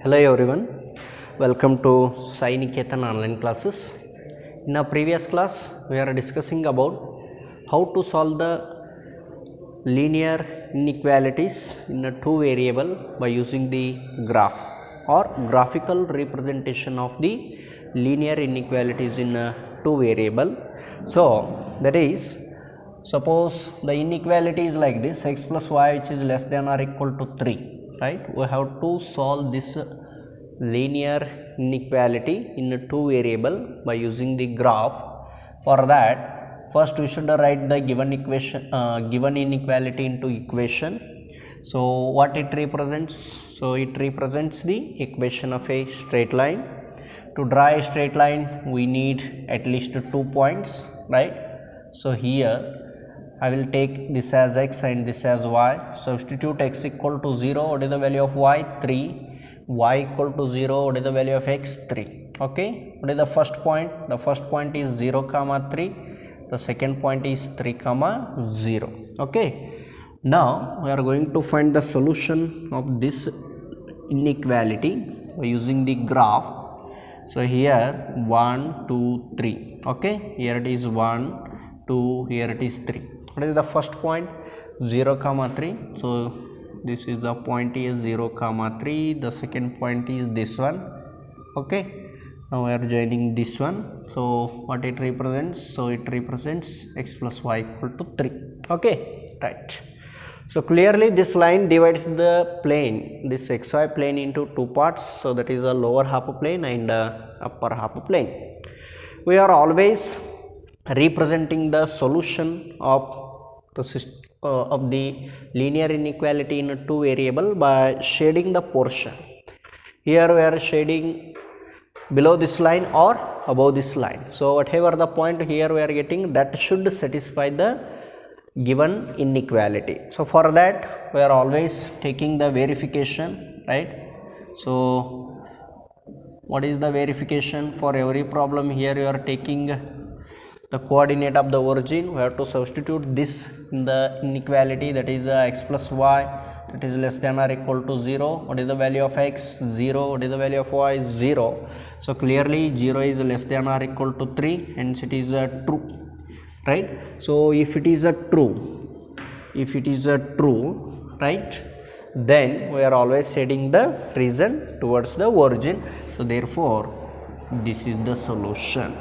Hello everyone, welcome to Sai Niketan online classes. In our previous class, we are discussing about how to solve the linear inequalities in a two variable by using the graph or graphical representation of the linear inequalities in a two variable. So that is, suppose the inequality is like this: x plus y which is less than or equal to 3, right? We have to solve this linear inequality in a two variable by using the graph. For that, first we should write the given inequality into equation. So what it represents? So it represents the equation of a straight line. To draw a straight line, we need at least 2 points, right? So here I will take this as x and this as y. Substitute x equal to 0. What is the value of y? 3. Y equal to 0. What is the value of x? 3. Okay. What is the first point? The first point is 0 comma 3. The second point is 3 comma 0. Okay. Now we are going to find the solution of this inequality by using the graph. So here 1, 2, 3. Okay. Here it is 1, 2. Here it is 3. What is the first point? 0 comma 3. So this is the point is 0 comma 3. The second point is this one. Okay. Now we are joining this one. So what it represents? So it represents x plus y equal to 3. Okay. Right. So clearly this line divides the plane, this xy plane, into two parts. So that is a lower half plane and upper half plane. We are always representing the solution of the linear inequality in a two variable by shading the portion. Here we are shading below this line or above this line. So whatever the point here we are getting, that should satisfy the given inequality. So for that we are always taking the verification, right? So what is the verification? For every problem here you are taking the coordinate of the origin. We have to substitute this in the inequality, that is x plus y, that is less than or equal to 0. What is the value of x? 0. What is the value of y? 0. So clearly 0 is less than or equal to 3, hence it is true, right? So if it is a true, right, then we are always shading the region towards the origin. So therefore this is the solution.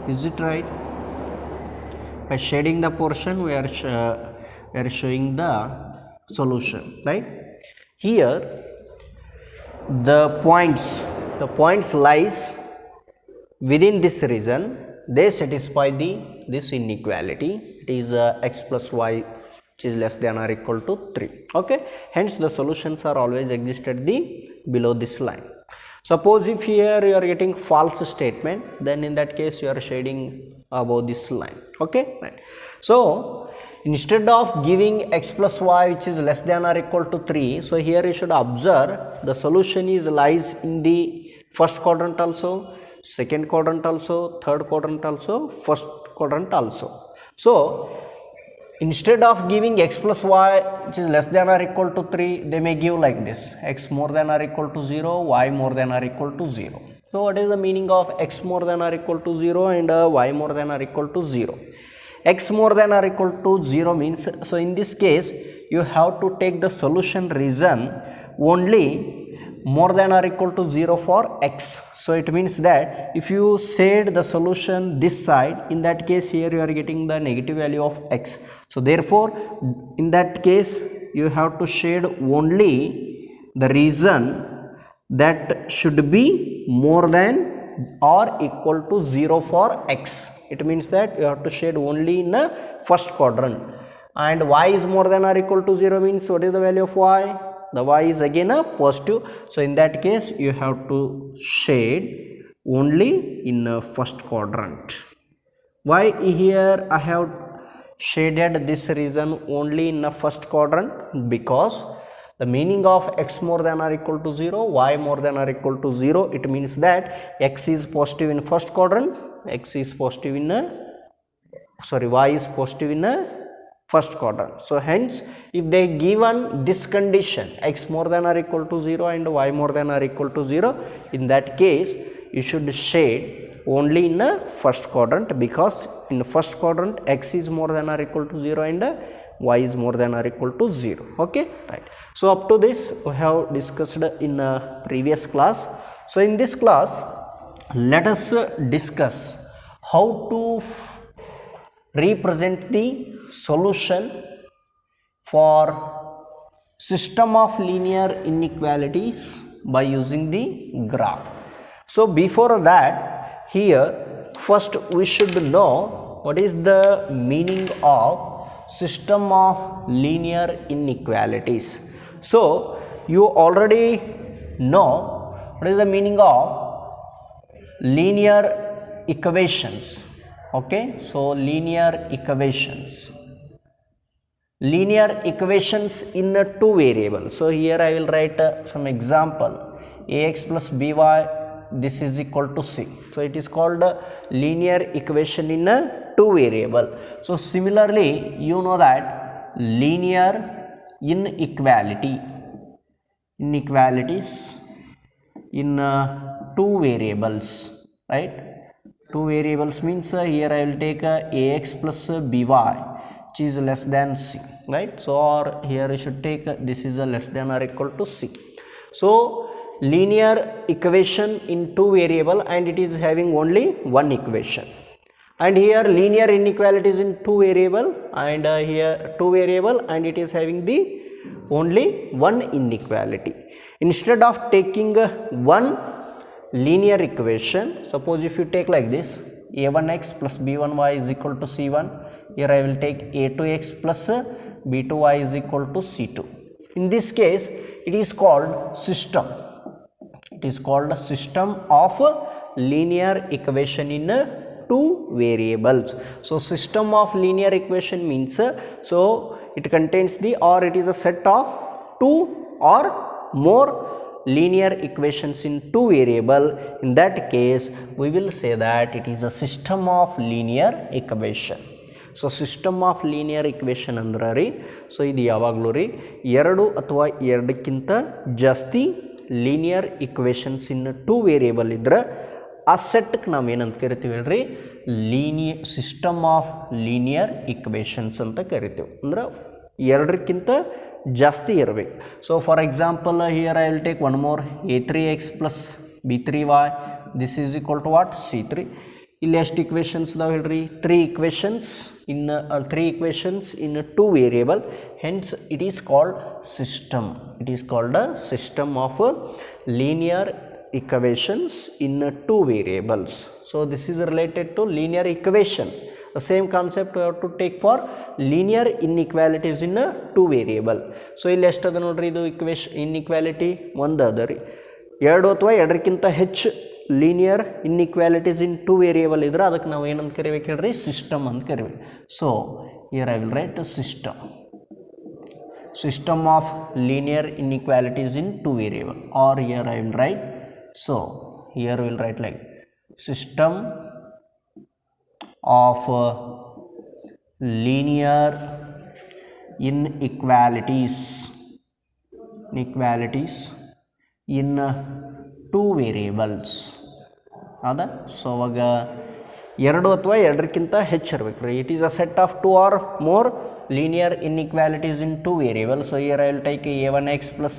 Is it right? By shading the portion, we are showing the solution, right? Here the points lies within this region. They satisfy this inequality. It is x plus y which is less than or equal to 3. Okay. Hence the solutions are always exist at the below this line. Suppose if here you are getting false statement, then in that case you are shading above this line. Okay, right. So instead of giving x plus y which is less than or equal to 3, so here you should observe the solution is lies in the first quadrant also, second quadrant also, third quadrant also, first quadrant also. So instead of giving x plus y which is less than or equal to 3, they may give like this: x more than or equal to 0, y more than or equal to 0. So what is the meaning of x more than or equal to 0 and y more than or equal to 0? X more than or equal to 0 means, so in this case you have to take the solution region only more than or equal to 0 for x. So it means that if you shade the solution this side, in that case here you are getting the negative value of x. So therefore in that case you have to shade only the region that should be more than or equal to 0 for x. It means that you have to shade only in the first quadrant. And y is more than or equal to 0 means what is the value of y? The y is again a positive. So in that case you have to shade only in the first quadrant. Why here I have shaded this region only in the first quadrant? Because the meaning of x more than or equal to 0, y more than or equal to 0, it means that x is positive in first quadrant, y is positive in first quadrant. So hence if they given this condition x more than or equal to 0 and y more than or equal to 0, in that case you should shade only in the first quadrant, because in the first quadrant x is more than or equal to 0 and y is more than or equal to 0. Okay, right. So up to this we have discussed in a previous class. So in this class let us discuss how to represent the solution for system of linear inequalities by using the graph. So before that, here first we should know what is the meaning of system of linear inequalities. So you already know what is the meaning of linear equations. Okay, so linear equations in two variables. So here I will write some example, ax plus by, this is equal to c. So it is called a linear equation in a two variable. So similarly you know that linear inequalities in two variables, right? Two variables means here I will take ax plus by, which is less than c, right? So or here I should take this is a less than or equal to c. So linear equation in two variable and it is having only one equation, and here linear inequalities in two variable and here two variable and it is having the only one inequality. Instead of taking one linear equation, suppose if you take like this, a1x plus b1y is equal to c1, here I will take a2x plus b2y is equal to c2. In this case it is called system. It is called a system of linear equation in two variables. So system of linear equation means so it contains the, or it is a set of two or more linear equations in two variable. In that case we will say that it is a system of linear equation. So system of linear equation ಅಂದ್ರೆ ರೀ, so ಇದು ಯಾವಾಗಲೂ ರೀ ಎರಡು ಅಥವಾ ಎರಡಕ್ಕಿಂತ ಜಾಸ್ತಿ linear equations in two variable ಇದ್ರೆ ಆ ಸೆಟ್ಗೆ ನಾವು ಏನಂತ ಕರಿತೀವಿ ಹೇಳ್ರಿ, ಸಿಸ್ಟಮ್ ಆಫ್ ಲೀನಿಯರ್ ಇಕ್ವೇಷನ್ಸ್ ಅಂತ ಕರಿತೀವಿ. ಅಂದ್ರೆ ಎರಡಕ್ಕಿಂತ ಜಾಸ್ತಿ ಇರಬೇಕು. So for example here I will take one more a3x plus b3y, this is equal to what, c3. ಇಲ್ಲಿ ಎಷ್ಟು ಇಕ್ವೇಷನ್ಸ್ ಇದಾವೆ ಹೇಳ್ರಿ, three equations in two variable, hence it is called system. It is called a system of linear equations in two variables. So this is related to linear equations. The same concept we have to take for linear inequalities in two variable. So ಇಲ್ಲಿ ಎಷ್ಟು ಅದ ನೋಡ್ರಿ, ಇದು inequality ಒಂದು ಅದ ರೀ, ಎರಡು ಅಥವಾ ಎರಡಕ್ಕಿಂತ ಹೆಚ್ಚು ಲೀನಿಯರ್ ಇನ್ಇಕ್ವಾಲಿಟೀಸ್ ಇನ್ ಟೂ ವೇರಿಯೇಬಲ್ ಇದ್ರೆ ಅದಕ್ಕೆ ನಾವು ಏನಂತ ಕರಿಬೇಕು ಹೇಳ್ರಿ, ಸಿಸ್ಟಮ್ ಅಂತ ಕರಿಬೇಕು. So here I will write system of linear inequalities in two variable, or here I will write, so here we will write like system of linear inequalities in two variables. ಹೌದಾ? So ಅವಾಗ ಎರಡು ಅಥವಾ ಎರಡಕ್ಕಿಂತ ಹೆಚ್ಚಿರಬೇಕು ರೀ. It is a set of two or more linear inequalities in two variables. So here I will take a1x plus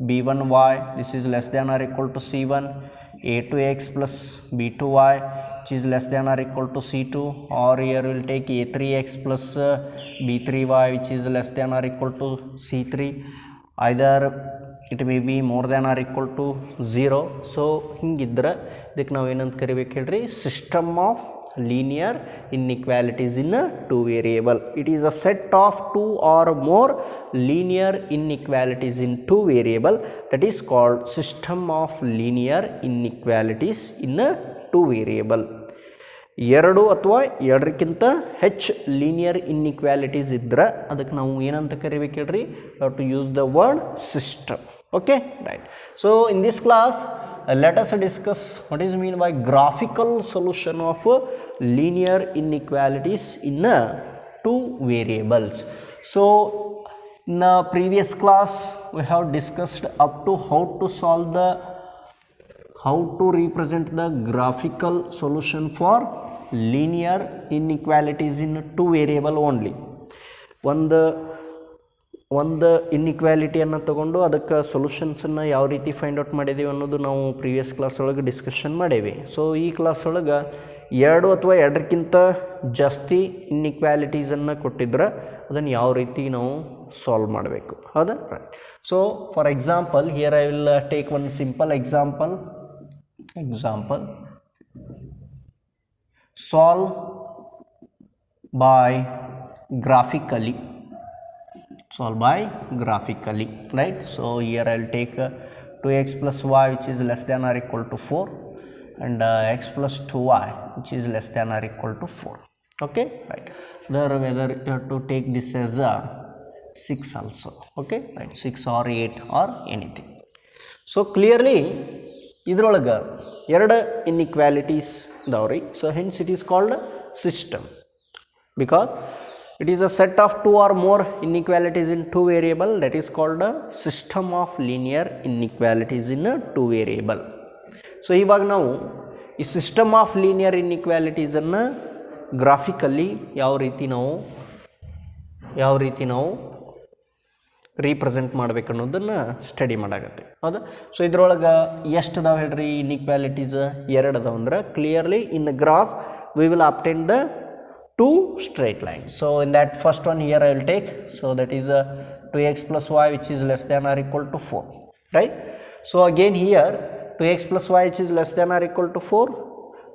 b1y, this is less than or equal to c1, a2x plus b2y, which is less than or equal to c2, or here we will take a3x plus b3y, which is less than or equal to c3. Either it may be more than or equal to 0. So ಹಿಂಗಿದ್ರೆ ಇದಕ್ಕೆ ನಾವು ಏನಂತ ಕರಿಬೇಕು ಹೇಳ್ರಿ, system of linear inequalities in two variable. It is a set of two or more linear inequalities in two variable, that is called system of linear inequalities in two variable. ಎರಡು ಅಥವಾ ಎರಡಕ್ಕಿಂತ ಹೆಚ್ಚು linear inequalities ಇದ್ರೆ ಅದಕ್ಕೆ ನಾವು ಏನಂತ ಕರಿಬೇಕು ಹೇಳ್ರಿ, to use the word system. Okay, right. So in this class let us discuss what is mean by graphical solution of linear inequalities in two variables. So in the previous class we have discussed up to how to represent the graphical solution for linear inequalities in two variable only. ಒಂದು ಇನ್ಇಕ್ವಾಲಿಟಿಯನ್ನು ತಗೊಂಡು ಅದಕ್ಕೆ ಸೊಲ್ಯೂಷನ್ಸನ್ನು ಯಾವ ರೀತಿ find out ಮಾಡಿದ್ದೀವಿ ಅನ್ನೋದು ನಾವು previous class ಒಳಗೆ discussion ಮಾಡೇವಿ. ಸೊ ಈ ಕ್ಲಾಸ್ ಒಳಗೆ ಎರಡು ಅಥವಾ ಎರಡಕ್ಕಿಂತ ಜಾಸ್ತಿ ಇನ್ಇಕ್ವಾಲಿಟೀಸನ್ನು ಕೊಟ್ಟಿದ್ರೆ ಅದನ್ನು ಯಾವ ರೀತಿ ನಾವು ಸಾಲ್ವ್ ಮಾಡಬೇಕು, ಹೌದಾ? Right. So for example here I will take one simple example. Solve by graphically, right? So here I will take 2x plus y which is less than or equal to 4 and x plus 2y which is less than or equal to 4. Okay, right. Whether you have to take this as a 6 also. Okay, right, 6 or 8 or anything. So clearly ಇದ್ರೊಳಗೆ ಎರಡು inequalities ಇದಾವ್ರಿ. So hence it is called system because it is a set of two or more inequalities in two variable, that is called a system of linear inequalities in a two variable. So ಇವಾಗ ನಾವು ಈ system of linear ಇನ್ಇಕ್ವಾಲಿಟೀಸನ್ನು ಗ್ರಾಫಿಕಲ್ಲಿ ಯಾವ ರೀತಿ ನಾವು represent ಮಾಡ್ಬೇಕು ಅನ್ನೋದನ್ನು study ಮಾಡಾಗತ್ತೆ, ಹೌದಾ? So ಇದ್ರೊಳಗೆ ಎಷ್ಟು ಅದಾವೆ ಹೇಳ್ರಿ ಇನ್ಇಕ್ವಾಲಿಟೀಸ್? ಎರಡು ಅದಾವೆ. ಅಂದ್ರೆ clearly in the graph we will obtain the two straight lines. So in that first one here I will take, so that is 2x plus y which is less than or equal to 4, right? So again here 2x plus y which is less than or equal to 4,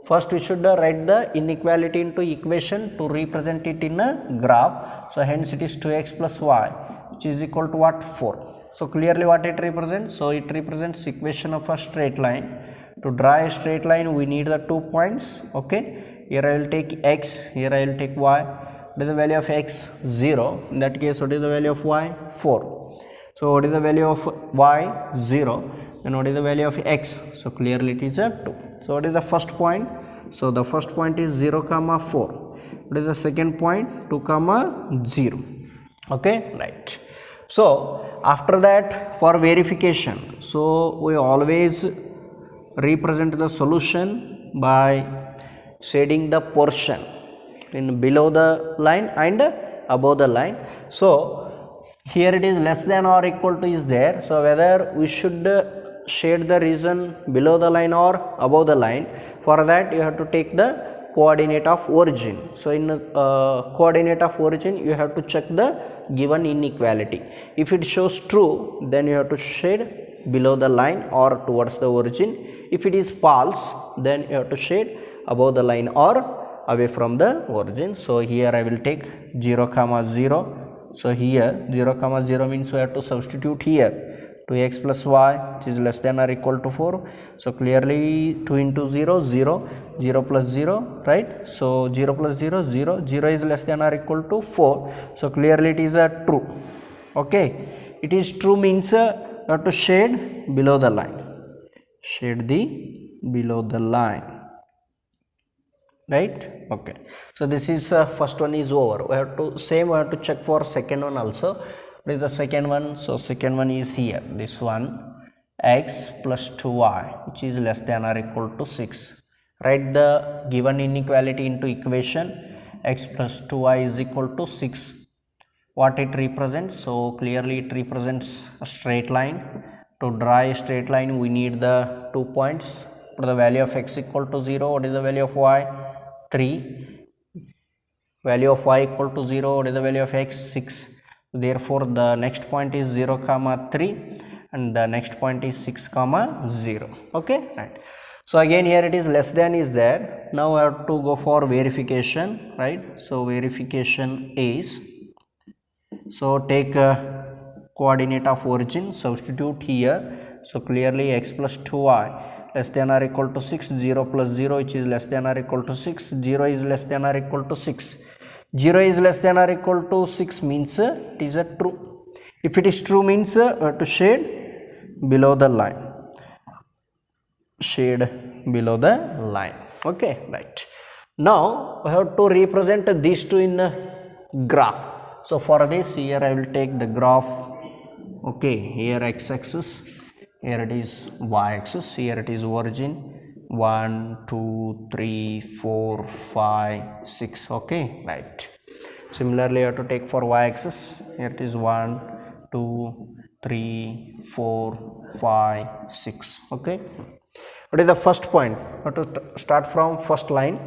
first we should write the inequality into equation to represent it in a graph. So hence it is 2x plus y which is equal to what? 4. So clearly what it represents? So it represents equation of a straight line. To draw a straight line we need the 2 points. Okay, here I will take x, here I will take y. What is the value of x? 0. In that case what is the value of y? 4. So what is the value of y? 0. And what is the value of x? So clearly it is a 2. So what is the first point? So the first point is 0 comma 4. What is the second point? 2 comma 0. Okay, right. So after that for verification, so we always represent the solution by shading the portion in below the line and above the line. So here it is less than or equal to is there. So whether we should shade the region below the line or above the line, for that you have to take the coordinate of origin. So in coordinate of origin you have to check the given inequality. If it shows true, then you have to shade below the line or towards the origin. If it is false, then you have to shade above the line or away from the origin. So here I will take 0 comma 0. So here 0 comma 0 means we have to substitute here 2x plus y which is less than or equal to 4. So clearly 2 into 0, 0, 0 plus 0, right? So 0 plus 0, 0, 0 is less than or equal to 4. So clearly it is a true. Okay, it is true means you have to shade below the line, shade the below the line, right? Okay, so this is first one is over. We have to check for second one also. What is the second one? So second one is here, this one, x plus 2y which is less than or equal to 6. Write the given inequality into equation. X plus 2y is equal to 6. What it represents? So clearly it represents a straight line. To draw a straight line we need the 2 points. Put the value of x equal to 0. What is the value of y? 3. Value of y equal to 0. What is the value of x? 6. Therefore the next point is 0 comma 3 and the next point is 6 comma 0. Okay, right. So again here it is less than is there. Now I have to go for verification, right? So verification is, so take coordinate of origin, substitute here. So clearly x plus 2y less than or equal to 6, 0 plus 0 which is less than or equal to 6, 0 is less than or equal to 6. 0 is less than or equal to 6 means it is a true. If it is true means to shade below the line, shade below the line. Okay, right. Now we have to represent these two in graph. So for this, here I will take the graph. Okay, here x-axis, here it is y-axis, here it is origin 1 2 3 4 5 6. Okay, right. Similarly you have to take for y-axis, here it is 1 2 3 4 5 6. Okay, what is the first point? What to start from first line.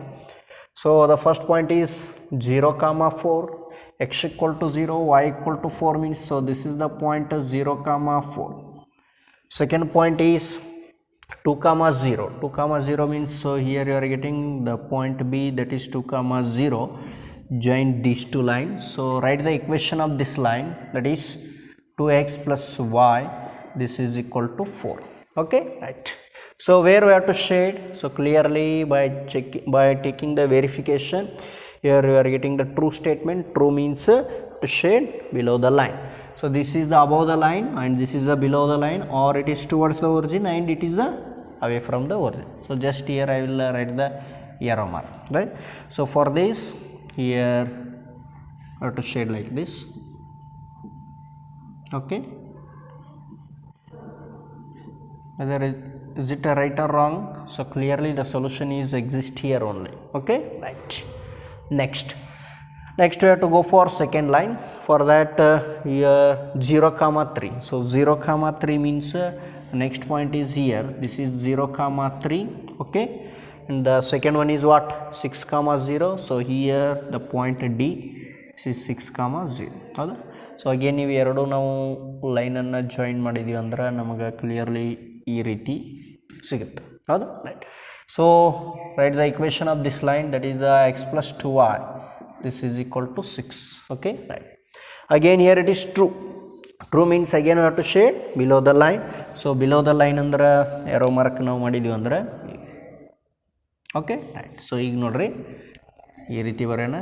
So the first point is 0 comma 4, x equal to 0, y equal to 4 means, so this is the point 0 comma 4. Second point is 2 comma 0. 2 comma 0 means, so here you are getting the point B, that is 2 comma 0. Join these two lines. So write the equation of this line, that is 2x plus y, this is equal to 4. Okay, right. So where we have to shade? So clearly by taking the verification, here we are getting the true statement. True means to shade below the line. So this is the above the line and this is the below the line, or it is towards the origin and it is the away from the origin. So just here I will write the arrow mark, right? So for this, here I have to shade like this. Okay, whether is it a right or wrong? So clearly the solution is exist here only. Okay, right. Next we have to go for second line. For that here 0 comma 3. So 0 comma 3 means next point is here, this is 0 comma 3. Okay, and the second one is what? 6 comma 0. So here the point D, this is 6 comma 0. ಹೌದಾ? So again ನೀವು ಎರಡು ನಾವು ಲೈನನ್ನು join ಮಾಡಿದ್ದೀವಿ ಅಂದ್ರೆ ನಮಗೆ clearly ಈ ರೀತಿ ಸಿಗುತ್ತೆ. ಹೌದಾ? Right. So right the equation of this line, that is x plus 2y, this is equal to 6. Okay, right. Again here it is true. True means again we have to shade below the line. So below the line ಅಂದ್ರೆ arrow mark ನಾವು ಮಾಡಿದ್ದೀವಿ ಅಂದ್ರೆ okay, right. So ಈಗ ನೋಡ್ರಿ ಈ ರೀತಿ ಬರೋಣ.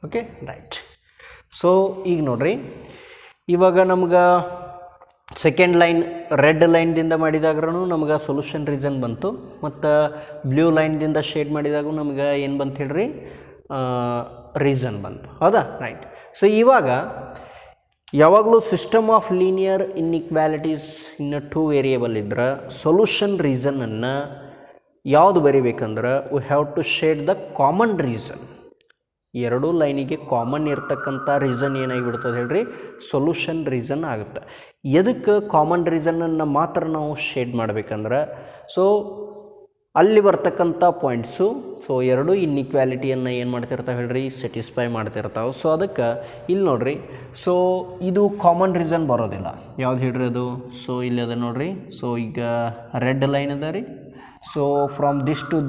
Okay, right. So ಈಗ ನೋಡ್ರಿ, ಇವಾಗ ನಮ್ಗೆ ಸೆಕೆಂಡ್ ಲೈನ್ ರೆಡ್ ಲೈನ್ದಿಂದ ಮಾಡಿದಾಗ್ರೂ ನಮ್ಗೆ ಸೊಲ್ಯೂಷನ್ ರೀಸನ್ ಬಂತು, ಮತ್ತು ಬ್ಲೂ ಲೈನ್ದಿಂದ ಶೇಡ್ ಮಾಡಿದಾಗೂ ನಮ್ಗೆ ಏನು ಬಂತು ಹೇಳ್ರಿ, ರೀಸನ್ ಬಂತು. ಹೌದಾ? ರೈಟ್. ಸೊ ಇವಾಗ ಯಾವಾಗಲೂ system of linear inequalities in 2 variable ಇದ್ರೆ ಸೊಲ್ಯೂಷನ್ ರೀಸನನ್ನು ಯಾವುದು ಬರಿಬೇಕಂದ್ರೆ we have to shade the common region. ಎರಡೂ ಲೈನಿಗೆ ಕಾಮನ್ ಇರ್ತಕ್ಕಂಥ ರೀಸನ್ ಏನಾಗಿಬಿಡ್ತದೆ ಹೇಳ್ರಿ, ಸೊಲ್ಯೂಷನ್ ರೀಸನ್ ಆಗುತ್ತೆ. ಎದಕ್ಕೆ ಕಾಮನ್ ರೀಸನನ್ನು ಮಾತ್ರ ನಾವು ಶೇಡ್ ಮಾಡಬೇಕಂದ್ರೆ, ಸೊ ಅಲ್ಲಿ ಬರ್ತಕ್ಕಂಥ ಪಾಯಿಂಟ್ಸು, ಸೊ ಎರಡೂ ಇನ್ಇಕ್ವಾಲಿಟಿಯನ್ನು ಏನು ಮಾಡ್ತಿರ್ತಾವೆ ಹೇಳ್ರಿ, ಸ್ಯಾಟಿಸ್ಫೈ ಮಾಡ್ತಿರ್ತಾವೆ. ಸೊ ಅದಕ್ಕೆ ಇಲ್ಲಿ ನೋಡ್ರಿ, ಸೊ ಇದು ಕಾಮನ್ ರೀಸನ್ ಬರೋದಿಲ್ಲ. ಯಾವ್ದು ಹೇಳ್ರಿ ಅದು? ಸೊ ಇಲ್ಲಿ ಅದ ನೋಡ್ರಿ. ಸೊ ಈಗ ರೆಡ್ ಲೈನ್ ಅದ ರೀ. So from this to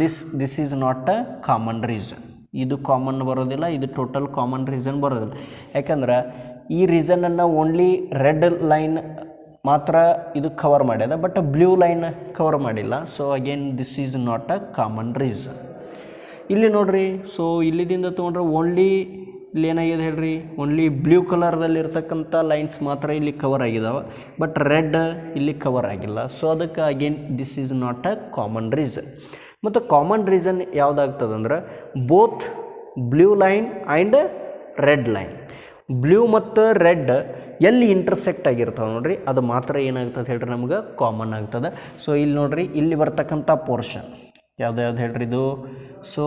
this is not a common region. ಇದು ಕಾಮನ್ ಬರೋದಿಲ್ಲ, ಇದು ಟೋಟಲ್ ಕಾಮನ್ ರೀಸನ್ ಬರೋದಿಲ್ಲ. ಯಾಕಂದ್ರೆ ಈ ರೀಸನನ್ನು ಓನ್ಲಿ ರೆಡ್ ಲೈನ್ ಮಾತ್ರ ಇದು ಕವರ್ ಮಾಡ್ಯದ, ಬಟ್ ಬ್ಲೂ ಲೈನ್ ಕವರ್ ಮಾಡಿಲ್ಲ. So again this is not a common region. ಇಲ್ಲಿ ನೋಡ್ರಿ, ಸೊ ಇಲ್ಲಿದಿಂದ ತೊಗೊಂಡ್ರೆ ಓನ್ಲಿ ಇಲ್ಲಿ ಏನಾಗಿದೆ ಹೇಳ್ರಿ, ಓನ್ಲಿ ಬ್ಲೂ ಕಲರ್ದಲ್ಲಿ ಇರ್ತಕ್ಕಂಥ ಲೈನ್ಸ್ ಮಾತ್ರ ಇಲ್ಲಿ ಕವರ್ ಆಗಿದಾವೆ, ಬಟ್ ರೆಡ್ ಇಲ್ಲಿ ಕವರ್ ಆಗಿಲ್ಲ. ಸೊ ಅದಕ್ಕೆ again this is not a common region. ಮತ್ತು ಕಾಮನ್ ರೀಸನ್ ಯಾವುದಾಗ್ತದಂದ್ರೆ both blue line and red line. Blue ಮತ್ತು ರೆಡ್ ಎಲ್ಲಿ ಇಂಟರ್ಸೆಕ್ಟ್ ಆಗಿರ್ತಾವೆ ನೋಡ್ರಿ, ಅದು ಮಾತ್ರ ಏನಾಗ್ತದೆ ಹೇಳ್ರಿ, ನಮ್ಗೆ ಕಾಮನ್ ಆಗ್ತದೆ. ಸೊ ಇಲ್ಲಿ ನೋಡ್ರಿ, ಇಲ್ಲಿ ಬರ್ತಕ್ಕಂಥ ಪೋರ್ಷನ್ ಯಾವ್ದು ಹೇಳ್ರಿ ಇದು. ಸೊ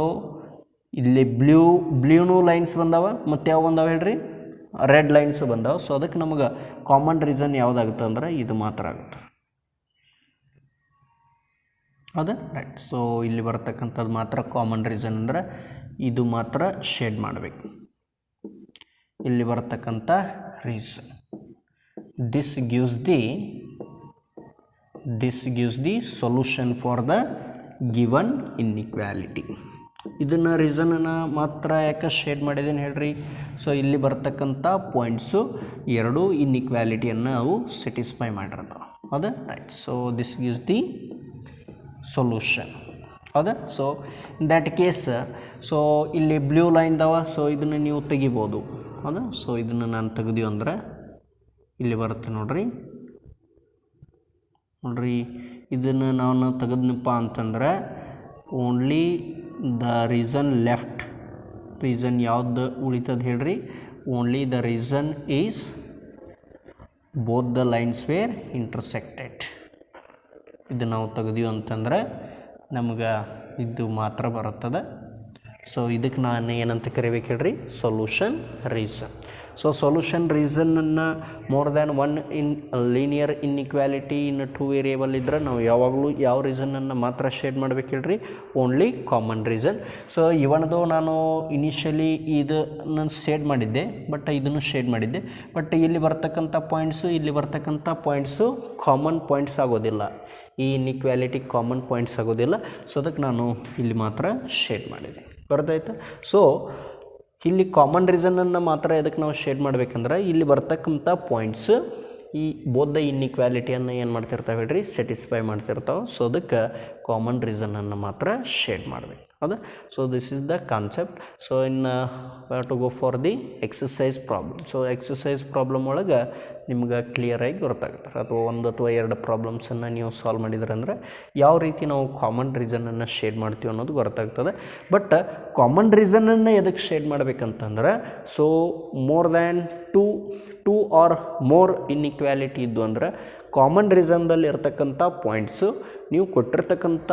ಇಲ್ಲಿ ಬ್ಲೂನೂ ಲೈನ್ಸ್ ಬಂದಾವ, ಮತ್ತು ಯಾವ ಬಂದಾವ ಹೇಳ್ರಿ, ರೆಡ್ ಲೈನ್ಸು ಬಂದಾವ. ಸೊ ಅದಕ್ಕೆ ನಮಗೆ ಕಾಮನ್ ರೀಸನ್ ಯಾವುದಾಗುತ್ತೆ ಅಂದ್ರೆ ಇದು ಮಾತ್ರ ಆಗುತ್ತೆ. ಹೌದಾ? ರೈಟ್. ಸೊ ಇಲ್ಲಿ ಬರ್ತಕ್ಕಂಥದ್ದು ಮಾತ್ರ ಕಾಮನ್ ರೀಸನ್ ಅಂದ್ರೆ ಇದು ಮಾತ್ರ ಶೇಡ್ ಮಾಡಬೇಕು. ಇಲ್ಲಿ ಬರ್ತಕ್ಕಂಥ reason this gives the solution for the given inequality. ಇದನ್ನು ರೀಸನನ್ನು ಮಾತ್ರ ಯಾಕೆ ಶೇಡ್ ಮಾಡಿದ್ದೇನೆ ಹೇಳ್ರಿ, ಸೊ ಇಲ್ಲಿ ಬರ್ತಕ್ಕಂಥ ಪಾಯಿಂಟ್ಸು ಎರಡೂ ಇನ್ಇಕ್ವಾಲಿಟಿಯನ್ನು ಅವು ಸ್ಯಾಟಿಸ್ಫೈ ಮಾಡಿರ್ತಾವೆ. ಹೌದಾ? Right. So this gives the solution. ಹೌದಾ? So in that case, so ಇಲ್ಲಿ ಬ್ಲೂ ಲೈನ್ ಇದಾವ, ಸೊ ಇದನ್ನು ನೀವು ತೆಗಿಬೋದು. ಹೌದಾ. ಸೊ ಇದನ್ನು ನಾನು ತೆಗೆದೀವಿ ಅಂದರೆ ಇಲ್ಲಿ ಬರುತ್ತೆ ನೋಡ್ರಿ, ಇದನ್ನು ನಾನು ತೆಗೆದ್ನಪ್ಪ ಅಂತಂದರೆ only the region left, region ಯಾವ್ದು ಉಳಿತದೆ ಹೇಳ್ರಿ, only the region is both the lines where intersected. ಇದು ನಾವು ತೆಗೆದೀವಿ ಅಂತಂದರೆ ನಮ್ಗೆ ಇದು ಮಾತ್ರ ಬರುತ್ತದೆ. ಸೊ ಇದಕ್ಕೆ ನಾನು ಏನಂತ ಕರಿಬೇಕು ಹೇಳ್ರಿ, ಸೊಲ್ಯೂಷನ್ ರೀಸನ್. ಸೊ ಸೊಲ್ಯೂಷನ್ ರೀಸನನ್ನು more than one in linear inequality in 2 variable ಇದ್ದರೆ ನಾವು ಯಾವಾಗಲೂ ಯಾವ ರೀಸನನ್ನು ಮಾತ್ರ ಶೇಡ್ ಮಾಡ್ಬೇಕು ಹೇಳ್ರಿ, ಓನ್ಲಿ ಕಾಮನ್ ರೀಸನ್. ಸೊ ಇವನದು ನಾನು ಇನಿಷಿಯಲಿ ಇದನ್ನು ಶೇಡ್ ಮಾಡಿದ್ದೆ, ಬಟ್ ಇದನ್ನು ಶೇಡ್ ಮಾಡಿದ್ದೆ, ಬಟ್ ಇಲ್ಲಿ ಬರ್ತಕ್ಕಂಥ ಪಾಯಿಂಟ್ಸು ಇಲ್ಲಿ ಬರ್ತಕ್ಕಂಥ ಪಾಯಿಂಟ್ಸು ಕಾಮನ್ ಪಾಯಿಂಟ್ಸ್ ಆಗೋದಿಲ್ಲ, ಈ ಇನ್ಇಕ್ವಾಲಿಟಿ ಕಾಮನ್ ಪಾಯಿಂಟ್ಸ್ ಆಗೋದಿಲ್ಲ. ಸೊ ಅದಕ್ಕೆ ನಾನು ಇಲ್ಲಿ ಮಾತ್ರ ಶೇಡ್ ಮಾಡಿದೆ, ಬರ್ತಾಯ್ತಾ. ಸೊ ಇಲ್ಲಿ ಕಾಮನ್ ರೀಸನನ್ನು ಮಾತ್ರ ಎದಕ್ಕೆ ನಾವು ಶೇಡ್ ಮಾಡಬೇಕಂದ್ರೆ ಇಲ್ಲಿ ಬರ್ತಕ್ಕಂಥ ಪಾಯಿಂಟ್ಸ್ ಈ ಬೋತ್ ದ ಇನ್ಇಕ್ವಾಲಿಟಿಯನ್ನು ಏನು ಮಾಡ್ತಿರ್ತಾವೆ ಹೇಳ್ರಿ, ಸ್ಯಾಟಿಸ್ಫೈ ಮಾಡ್ತಿರ್ತಾವೆ. ಸೊ ಅದಕ್ಕೆ ಕಾಮನ್ ರೀಸನನ್ನು ಮಾತ್ರ ಶೇಡ್ ಮಾಡಬೇಕು, ಹೌದಾ. So this is the concept. So ಇನ್ನು to go for the exercise problem. So exercise problem ಒಳಗೆ ನಿಮ್ಗೆ ಕ್ಲಿಯರಾಗಿ ಗೊತ್ತಾಗುತ್ತೆ, ಅಥವಾ 1 ಅಥವಾ 2 ಪ್ರಾಬ್ಲಮ್ಸನ್ನು ನೀವು ಸಾಲ್ವ್ ಮಾಡಿದ್ರಂದ್ರೆ ಯಾವ ರೀತಿ ನಾವು ಕಾಮನ್ ರೀಸನನ್ನು ಶೇಡ್ ಮಾಡ್ತೀವಿ ಅನ್ನೋದು ಗೊತ್ತಾಗ್ತದೆ. ಬಟ್ ಕಾಮನ್ ರೀಸನನ್ನು ಎದಕ್ಕೆ ಶೇಡ್ ಮಾಡಬೇಕಂತಂದ್ರೆ, so more than two or more inequality ಇದ್ದು ಅಂದ್ರೆ ಕಾಮನ್ ರೀಸನ್ದಲ್ಲಿ ಇರ್ತಕ್ಕಂಥ ಪಾಯಿಂಟ್ಸು ನೀವು ಕೊಟ್ಟಿರ್ತಕ್ಕಂಥ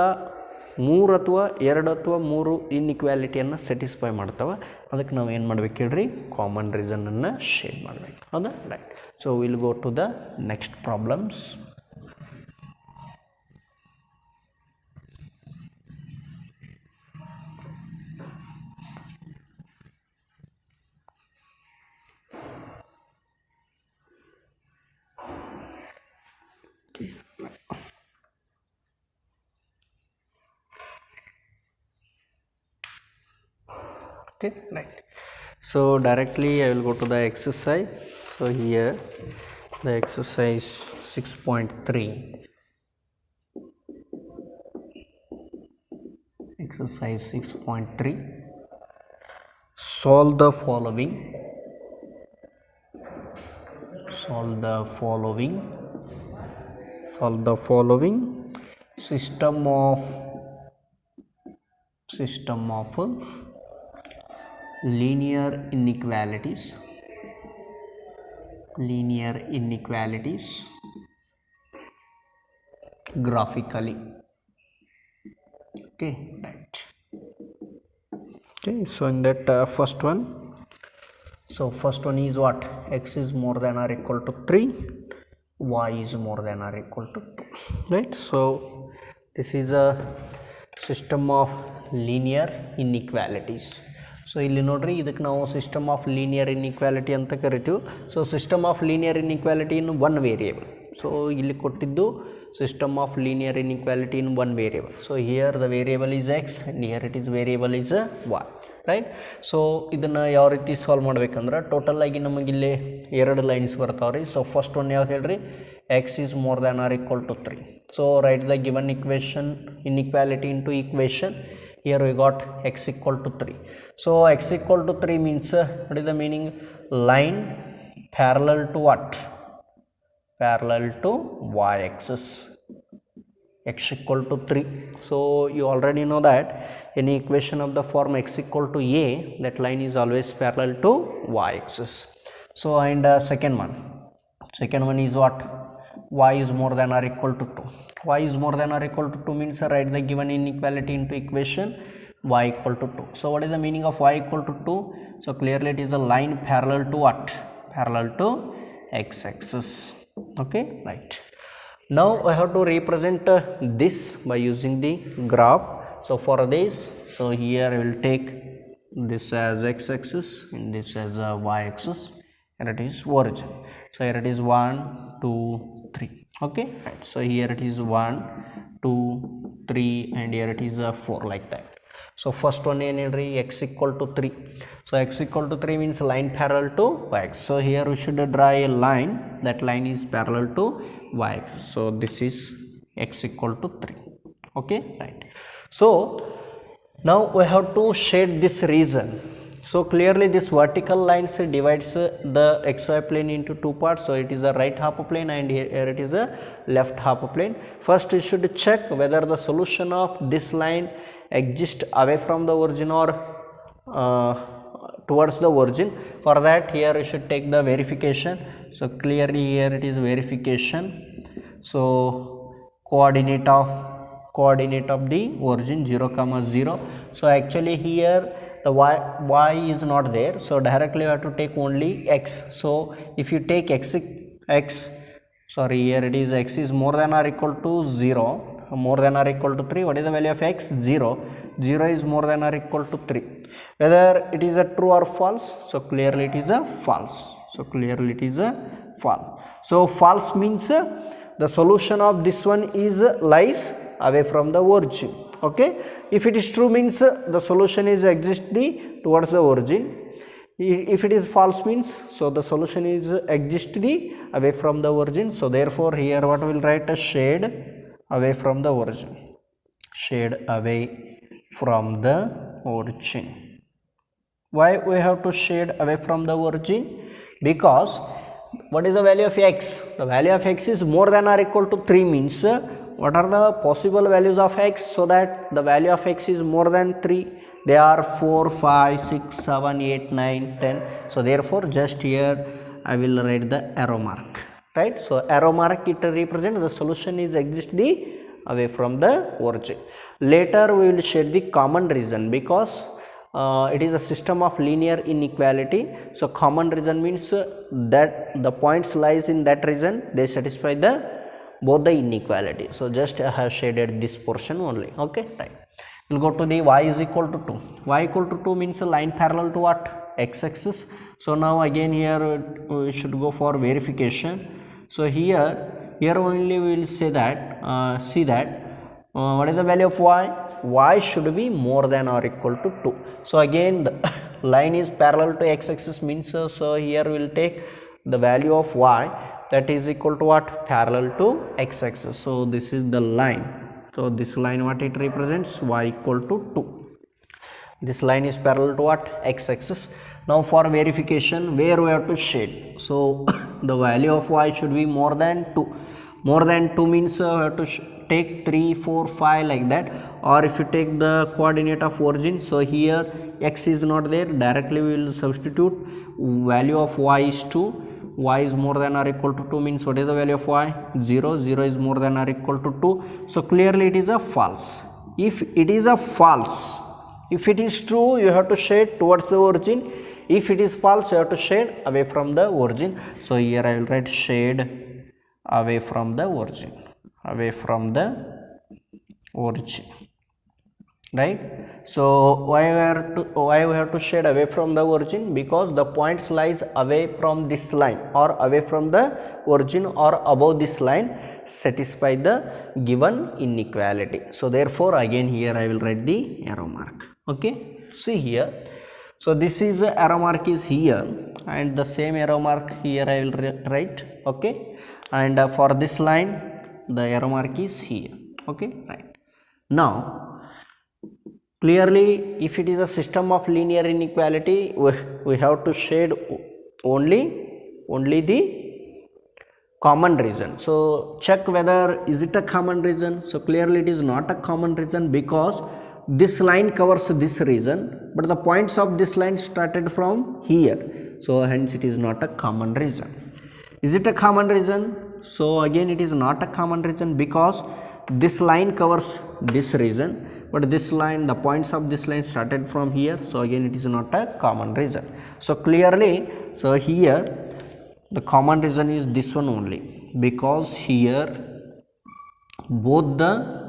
3 ಅಥವಾ 2 ಅಥವಾ 3 ಇನ್ಇಕ್ವಾಲಿಟಿಯನ್ನು ಸ್ಯಾಟಿಸ್ಫೈ ಮಾಡ್ತಾವೆ. ಅದಕ್ಕೆ ನಾವು ಏನು ಮಾಡ್ಬೇಕು ಹೇಳ್ರಿ, ಕಾಮನ್ ರೀಸನನ್ನು ಶೇಡ್ ಮಾಡಬೇಕು, ಹೌದಾ. Right. So we'll go to the next problems. Okay, right. So directly I will go to the exercise. So here the exercise 6.3, exercise 6.3, solve the following system of linear inequalities graphically. Okay, right. Okay, so in that first one is what, x is more than or equal to 3, y is more than or equal to 2, right. So this is a system of linear inequalities. So ಇಲ್ಲಿ ನೋಡ್ರಿ, ಇದಕ್ಕೆ ನಾವು system of linear inequality ಅಂತ ಕರಿತೀವಿ. So system of linear inequality in 1 variable. So ಇಲ್ಲಿ ಕೊಟ್ಟಿದ್ದು system of linear inequality in 1 variable. So here the variable is X and here it is variable is Y, right. So ಇದನ್ನು ಯಾವ ರೀತಿ solve ಮಾಡ್ಬೇಕಂದ್ರೆ total ಆಗಿ ನಮಗಿಲ್ಲಿ 2 lines ಬರ್ತಾವೆ ರೀ. ಸೊ ಫಸ್ಟ್ ಒನ್ ಯಾವ್ದು ಹೇಳ್ರಿ, x is more than or equal to 3. So write the given equation, inequality into equation. Here we got x equal to 3. So x equal to 3 means what is the meaning? Line parallel to what? Parallel to y-axis. X equal to 3. So you already know that any equation of the form x equal to a, that line is always parallel to y-axis. So and second one is what? Y is more than or equal to 2. Y is more than or equal to 2 means write the given inequality into equation y equal to 2. So what is the meaning of y equal to 2? So clearly it is a line parallel to what? Parallel to x-axis. Okay, right. Now I have to represent this by using the graph. So for this, so here I will take this as x-axis and this as a y-axis, and it is origin. So here it is 1, 2, 3. Okay, right. So here it is 1, 2, 3, and here it is 4, like that. So first one x equal to 3. So x equal to 3 means line parallel to y-axis. So here we should draw a line. That line is parallel to y-axis. So this is x equal to 3. Okay, right. So now we have to shade this region. So clearly this vertical lines divides the xy plane into two parts. So it is a right half plane and here it is a left half plane. First you should check whether the solution of this line exists away from the origin or towards the origin. For that here you should take the verification. So clearly here it is verification. So coordinate of the origin 0, 0. So actually here the y is not there, so directly you have to take only x. So if you take here it is x is more than or equal to 0, more than or equal to 3. What is the value of x? 0. 0 is more than or equal to 3. Whether it is a true or false? So clearly it is a false. So clearly it is a false. So false means the solution of this one is lies away from the origin. Okay, if it is true means the solution is exists towards the origin. If it is false means so the solution is exists away from the origin. So therefore here what we will write? A shade away from the origin. Shade away from the origin. Why we have to shade away from the origin? Because what is the value of x? The value of x is more than or equal to 3 means what are the possible values of x, so that the value of x is more than 3? They are 4, 5, 6, 7, 8, 9, 10. So therefore just here I will write the arrow mark, right? So arrow mark, it represents the solution is exists away from the origin. Later we will shade the common region, because it is a system of linear inequality. So common region means that the points lies in that region, they satisfy both the inequality. So just I have shaded this portion only. Okay, right. We'll go to the y is equal to 2. Y equal to 2 means a line parallel to what? X axis. So now again here we should go for verification. So here only we will say that what is the value of y? Y should be more than or equal to 2. So again the line is parallel to x axis means so here we will take the value of y, that is equal to what? Parallel to x axis. So this is the line. So this line what it represents? Y equal to 2. This line is parallel to what? X axis. Now for verification, where we have to shade? So the value of y should be more than 2. More than 2 means we have to take 3, 4, 5 like that. Or if you take the coordinate of origin, so here x is not there, directly we will substitute value of y is 2. Y is more than or equal to 2 means what is the value of y? 0. 0 is more than or equal to 2. So clearly it is a false. If it is a false, if it is true you have to shade towards the origin. If it is false you have to shade away from the origin. So here I will write shade away from the origin. Away from the origin. Right. So why we have to shade away from the origin? Because the points lies away from this line or away from the origin or above this line satisfy the given inequality. So therefore again here I will write the arrow mark. Okay, see here. So this is arrow mark is here and the same arrow mark here I will write. Okay, and for this line the arrow mark is here. Okay, right. Now clearly if it is a system of linear inequality we have to shade only the common region. So check whether is it a common region. So clearly it is not a common region, because this line covers this region but the points of this line started from here, so hence it is not a common region. Is it a common region? So again it is not a common region, because this line covers this region but this line, the points of this line started from here, so again it is not a common region. So clearly, so here the common region is this one only, because here both the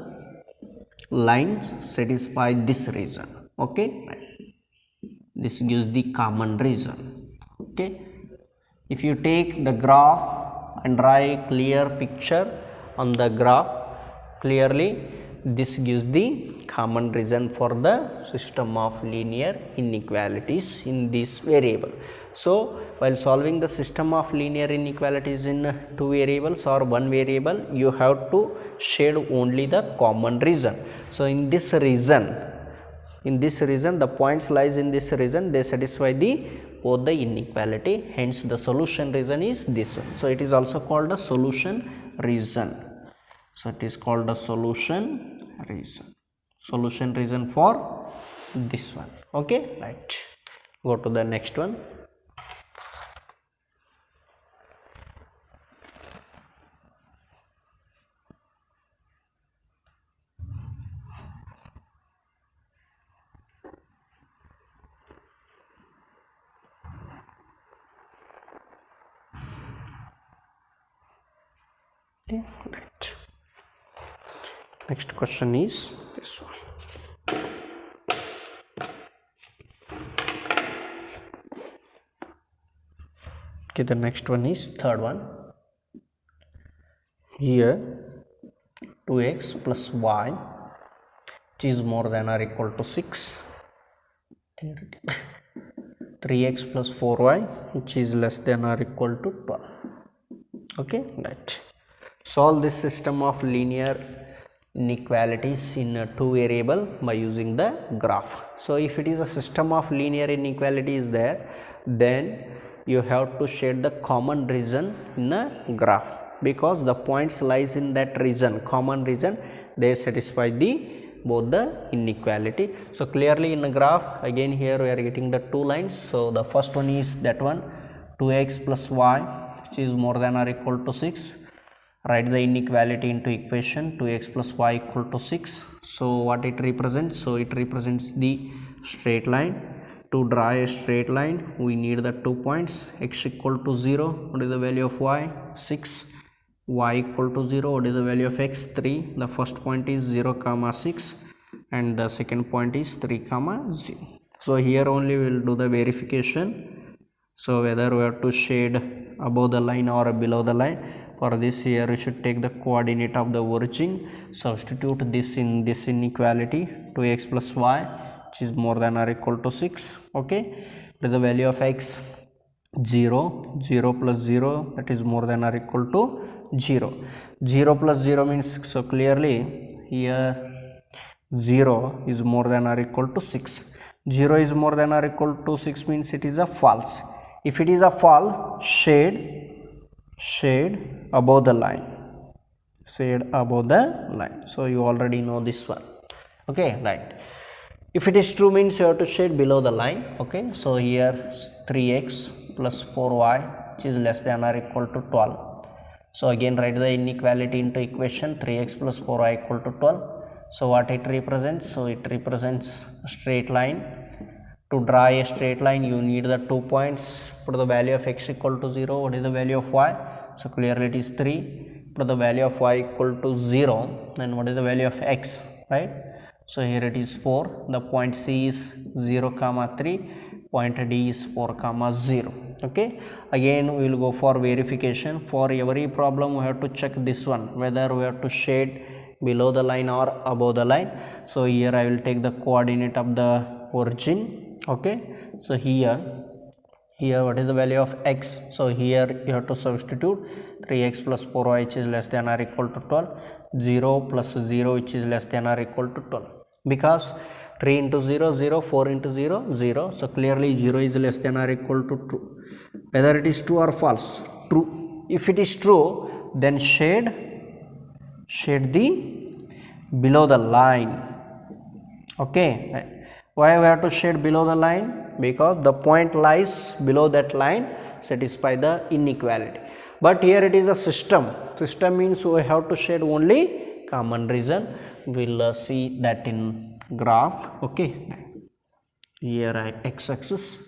lines satisfy this region. Okay, this gives the common region. Okay, if you take the graph and draw a clear picture on the graph, clearly this gives the common region for the system of linear inequalities in this variable. So while solving the system of linear inequalities in two variables or one variable, you have to shade only the common region. So in this region in this region, the points lies in this region, they satisfy the both the inequality, hence the solution region is this one. So it is also called a solution region. So it is called a solution region for this one. Okay, right, go to the next one. Okay, right. Next question is this one. Okay, the next one is third one. Here 2x plus y which is more than or equal to 6, 3x plus 4y which is less than or equal to 12. Okay, right. Solve this system of linear inequalities in a two variable by using the graph. So if it is a system of linear inequalities there, then you have to shade the common region in a graph, because the points lies in that region, common region, they satisfy the both the inequality. So clearly in a graph, again here we are getting the two lines. So the first one is that one, 2x plus y which is more than or equal to 6. Write the inequality into equation, 2x plus y equal to 6. So what it represents? So it represents the straight line. To draw a straight line, we need the 2 points, x equal to 0, what is the value of y? 6. Y equal to 0, what is the value of x? 3. The first point is 0 comma 6 and the second point is 3 comma 0. So here only we will do the verification. So whether we have to shade above the line or below the line. For this, here we should take the coordinate of the origin, substitute this in this inequality, 2x plus y which is more than or equal to 6. Okay, the value of x 0, 0 plus 0, that is more than or equal to 0. 0 plus 0 means, so clearly here 0 is more than or equal to 6. 0 is more than or equal to 6 means it is a false. If it is a false, shade above the line, shade above the line. So you already know this one. Okay, right. If it is true means you have to shade below the line. Okay, so here 3x plus 4y which is less than or equal to 12. So again write the inequality into equation, 3x plus 4y equal to 12. So what it represents? So it represents a straight line. To draw a straight line, you need the 2 points. Put the value of x equal to 0. What is the value of y? So clearly it is 3. Put the value of y equal to 0. Then what is the value of x? Right? So here it is 4. The point C is 0 comma 3. Point D is 4 comma 0. Okay. Again we will go for verification. For every problem we have to check this one, whether we have to shade below the line or above the line. So here I will take the coordinate of the origin. Okay, so here what is the value of x? So here you have to substitute 3x plus 4y which is less than or equal to 12, 0 plus 0 which is less than or equal to 12, because 3 into 0 0, 4 into 0 0. So clearly 0 is less than or equal to true. Whether it is true or false? True. If it is true, then shade the below the line. Okay, why we have to shade below the line? Because the point lies below that line, satisfy the inequality. But here it is a system means we have to shade only common region. We will see that in graph. Okay, here x axis,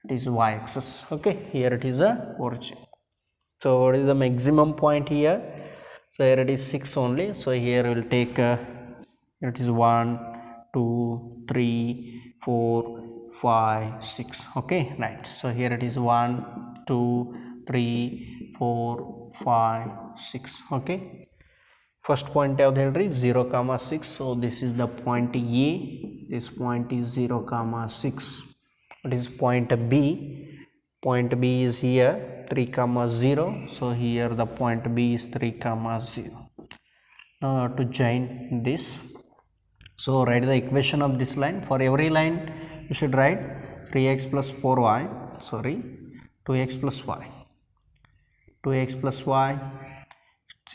it is y axis. Okay, here it is a origin. So what is the maximum point here? So here it is 6 only. So here we will take it is 1 2 3 4 5 6. Okay, right. So here it is 1 2 3 4 5 6. Okay, first point of the entry 0 comma 6. So this is the point A. This point is 0 comma 6. What is point B? Point B is here 3 comma 0. So here the point B is 3 comma 0. Now I have to join this. So write the equation of this line. For every line you should write 3x plus 4y, sorry, 2x plus y, 2x plus y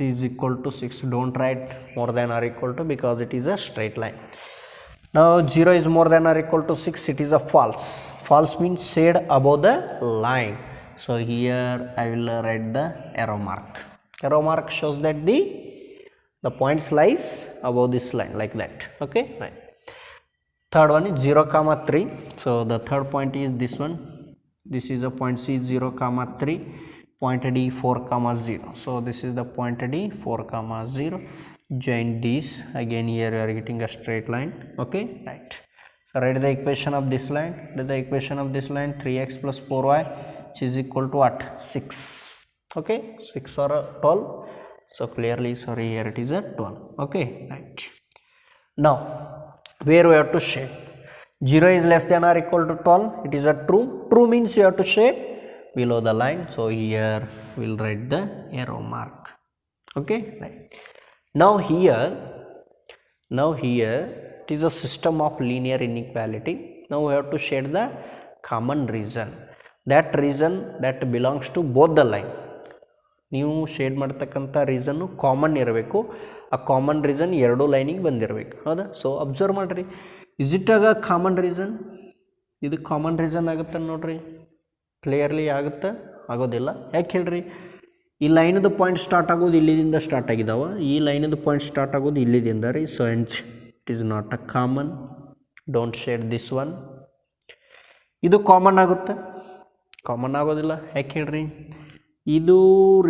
is equal to 6. Don't write more than or equal to, because it is a straight line. Now 0 is more than or equal to 6, it is a false. False means shade above the line. So here I will write the arrow mark. Arrow mark shows that the points lies above this line, like that. Okay, right. Third one is 0 comma 3. So the third point is this one. This is a point C 0 comma 3, point D 4 comma 0. So this is the point D 4 comma 0. Join these. Again here we are getting a straight line. Okay, right. So write the equation of this line. Write the equation of this line, 3x plus 4y, which is equal to what? 6. Okay, 6 or 12. So clearly, sorry, here it is a 12. Okay, right. Now where we have to shade? 0 is less than or equal to 12. It is a true. True means you have to shade below the line. So here we will write the arrow mark. Okay, right. Now here it is a system of linear inequality. Now we have to shade the common region. That region that belongs to both the line. ನೀವು shade ಮಾಡ್ತಕ್ಕಂಥ reason common ಇರಬೇಕು. ಆ common reason ಎರಡು ಲೈನಿಗೆ ಬಂದಿರಬೇಕು, ಹೌದಾ? So observe ಮಾಡಿರಿ, ಇಸಿಟಾಗ common region, ಇದು common reason ಆಗುತ್ತೆ ನೋಡ್ರಿ. ಕ್ಲಿಯರ್ಲಿ ಆಗುತ್ತೆ? ಆಗೋದಿಲ್ಲ. ಯಾಕೆ ಹೇಳ್ರಿ? ಈ ಲೈನದು ಪಾಯಿಂಟ್ ಸ್ಟಾರ್ಟ್ ಆಗೋದು ಇಲ್ಲಿಂದ ಸ್ಟಾರ್ಟ್ ಆಗಿದ್ದಾವೆ, ಈ ಲೈನದು ಪಾಯಿಂಟ್ ಸ್ಟಾರ್ಟ್ ಆಗೋದು ಇಲ್ಲಿಂದ ರೀ. So hence it is not a common. Don't shade this one. ಇದು ಕಾಮನ್ ಆಗುತ್ತೆ? ಕಾಮನ್ ಆಗೋದಿಲ್ಲ. ಯಾಕೆ ಹೇಳ್ರಿ? ಇದು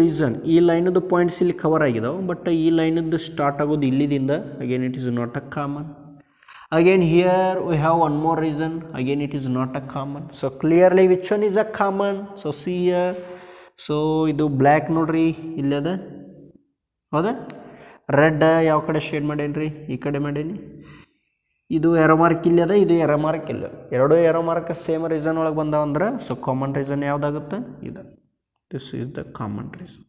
ರೀಸನ್, ಈ ಲೈನದು ಪಾಯಿಂಟ್ಸ್ ಇಲ್ಲಿ ಕವರ್ ಆಗಿದಾವೆ, ಬಟ್ ಈ ಲೈನದ್ದು ಸ್ಟಾರ್ಟ್ ಆಗೋದು ಇಲ್ಲಿಂದ. Again it is not a common. Again here we have one more reason, again it is not a common. So clearly which one is a common? So see here. So ಇದು black ನೋಡ್ರಿ ಇಲ್ಲದ, ಹೌದಾ? Red ಯಾವ ಕಡೆ shade ಮಾಡೇನ್ರಿ? ಈ ಕಡೆ ಮಾಡೇನಿ. ಇದು ಎರೋ ಮಾರ್ಕ್ ಇಲ್ಲದ, ಇದು ಎರೋ ಮಾರ್ಕ್ ಇಲ್ಲ. ಎರಡು ಎರೋ ಮಾರ್ಕ್ ಸೇಮ್ ರೀಸನ್ ಒಳಗೆ ಬಂದಾವಂದ್ರೆ ಸೊ ಕಾಮನ್ ರೀಸನ್ ಯಾವುದಾಗುತ್ತೆ? ಇದು. This is the common reason.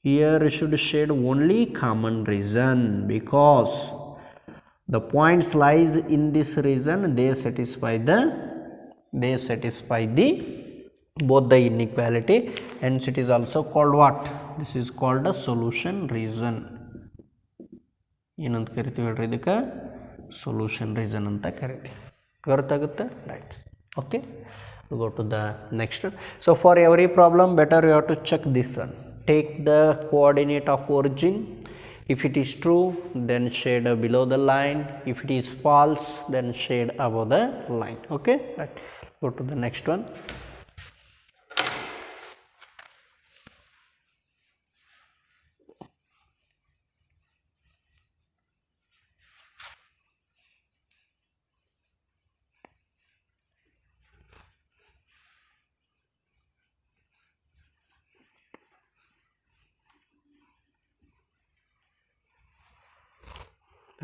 Here you should shade only common reason, because the points lies in this region, they satisfy the both the inequality, hence it is also called what? This is called a solution region. ಏನಂತ ಕರಿತೀವಿ ಹೇಳ್ರಿ ಇದಕ್ಕೆ? Solution reason ಅಂತ ಕರಿತೀವಿ. ಗೊತ್ತಾಗುತ್ತೆ? Right. Okay, go to the next one. So for every problem better you have to check this one. Take the coordinate of origin. If it is true, then shade below the line. If it is false, then shade above the line. Okay, right. Go to the next one.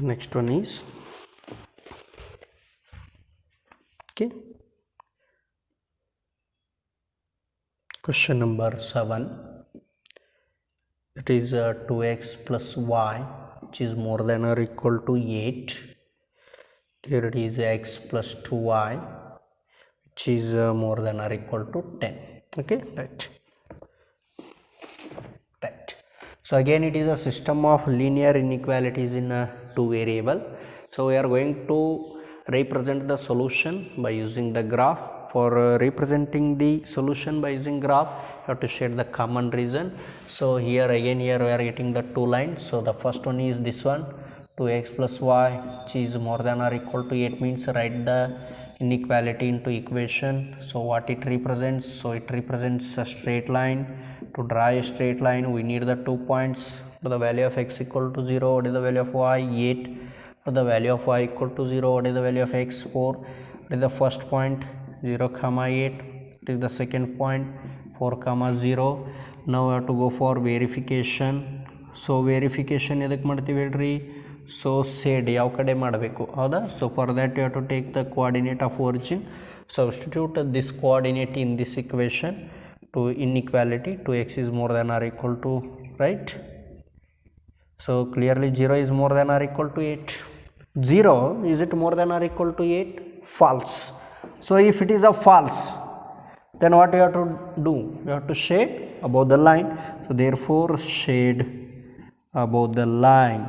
The next one is, okay, question number 7. It is 2x plus y, which is more than or equal to 8. Here it is x plus 2y, which is more than or equal to 10. Okay, right. So again it is a system of linear inequalities in two variable. So we are going to represent the solution by using the graph. For representing the solution by using graph, you have to shade the common region. So here again we are getting the two lines. So the first one is this one, 2x plus y, which is more than or equal to 8, means write the inequality into equation. So what it represents? So it represents a straight line. To draw a straight line we need the 2 points. For the value of x equal to 0, what is the value of y? 8. For the value of y equal to 0, what is the value of x? 4. What is the first point? 0 comma 8. What is the second point? 4 comma 0. Now we have to go for verification. So verification edಕ್ಕೆ ಮಾಡ್ತೀವಿ ಹೇಳ್ರಿ? So shade ಯಾವ ಕಡೆ ಮಾಡಬೇಕು, ಹೌದಾ? So for that you have to take the coordinate of origin. Substitute this coordinate in this equation to inequality. 2x is more than or equal to, right? So clearly 0 is more than or equal to 8. 0, is it more than or equal to 8? False. So if it is a false, then what you have to do? You have to shade above the line. So therefore shade above the line.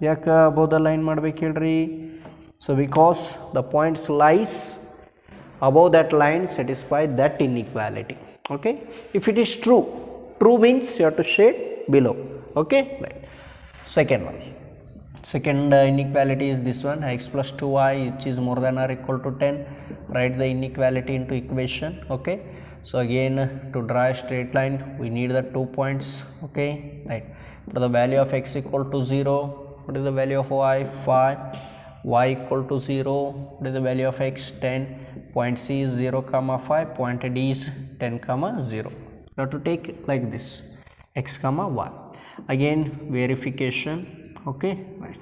Yaka above the line madbek ಹೇಳ್ರಿ? So because the points lies above that line satisfy that inequality. Okay, if it is true, true means you have to shade below. Okay, right. Second one, second inequality is this one, x plus 2y which is more than or equal to 10. Write the inequality into equation. Okay, so again to draw a straight line we need the 2 points. Okay, right. For the value of x equal to 0, what is the value of y? 5. Y equal to 0, what is the value of x? 10. Point C is 0 comma 5, point D is 10 comma 0. You have to take like this, x comma y. Again verification. Okay, right.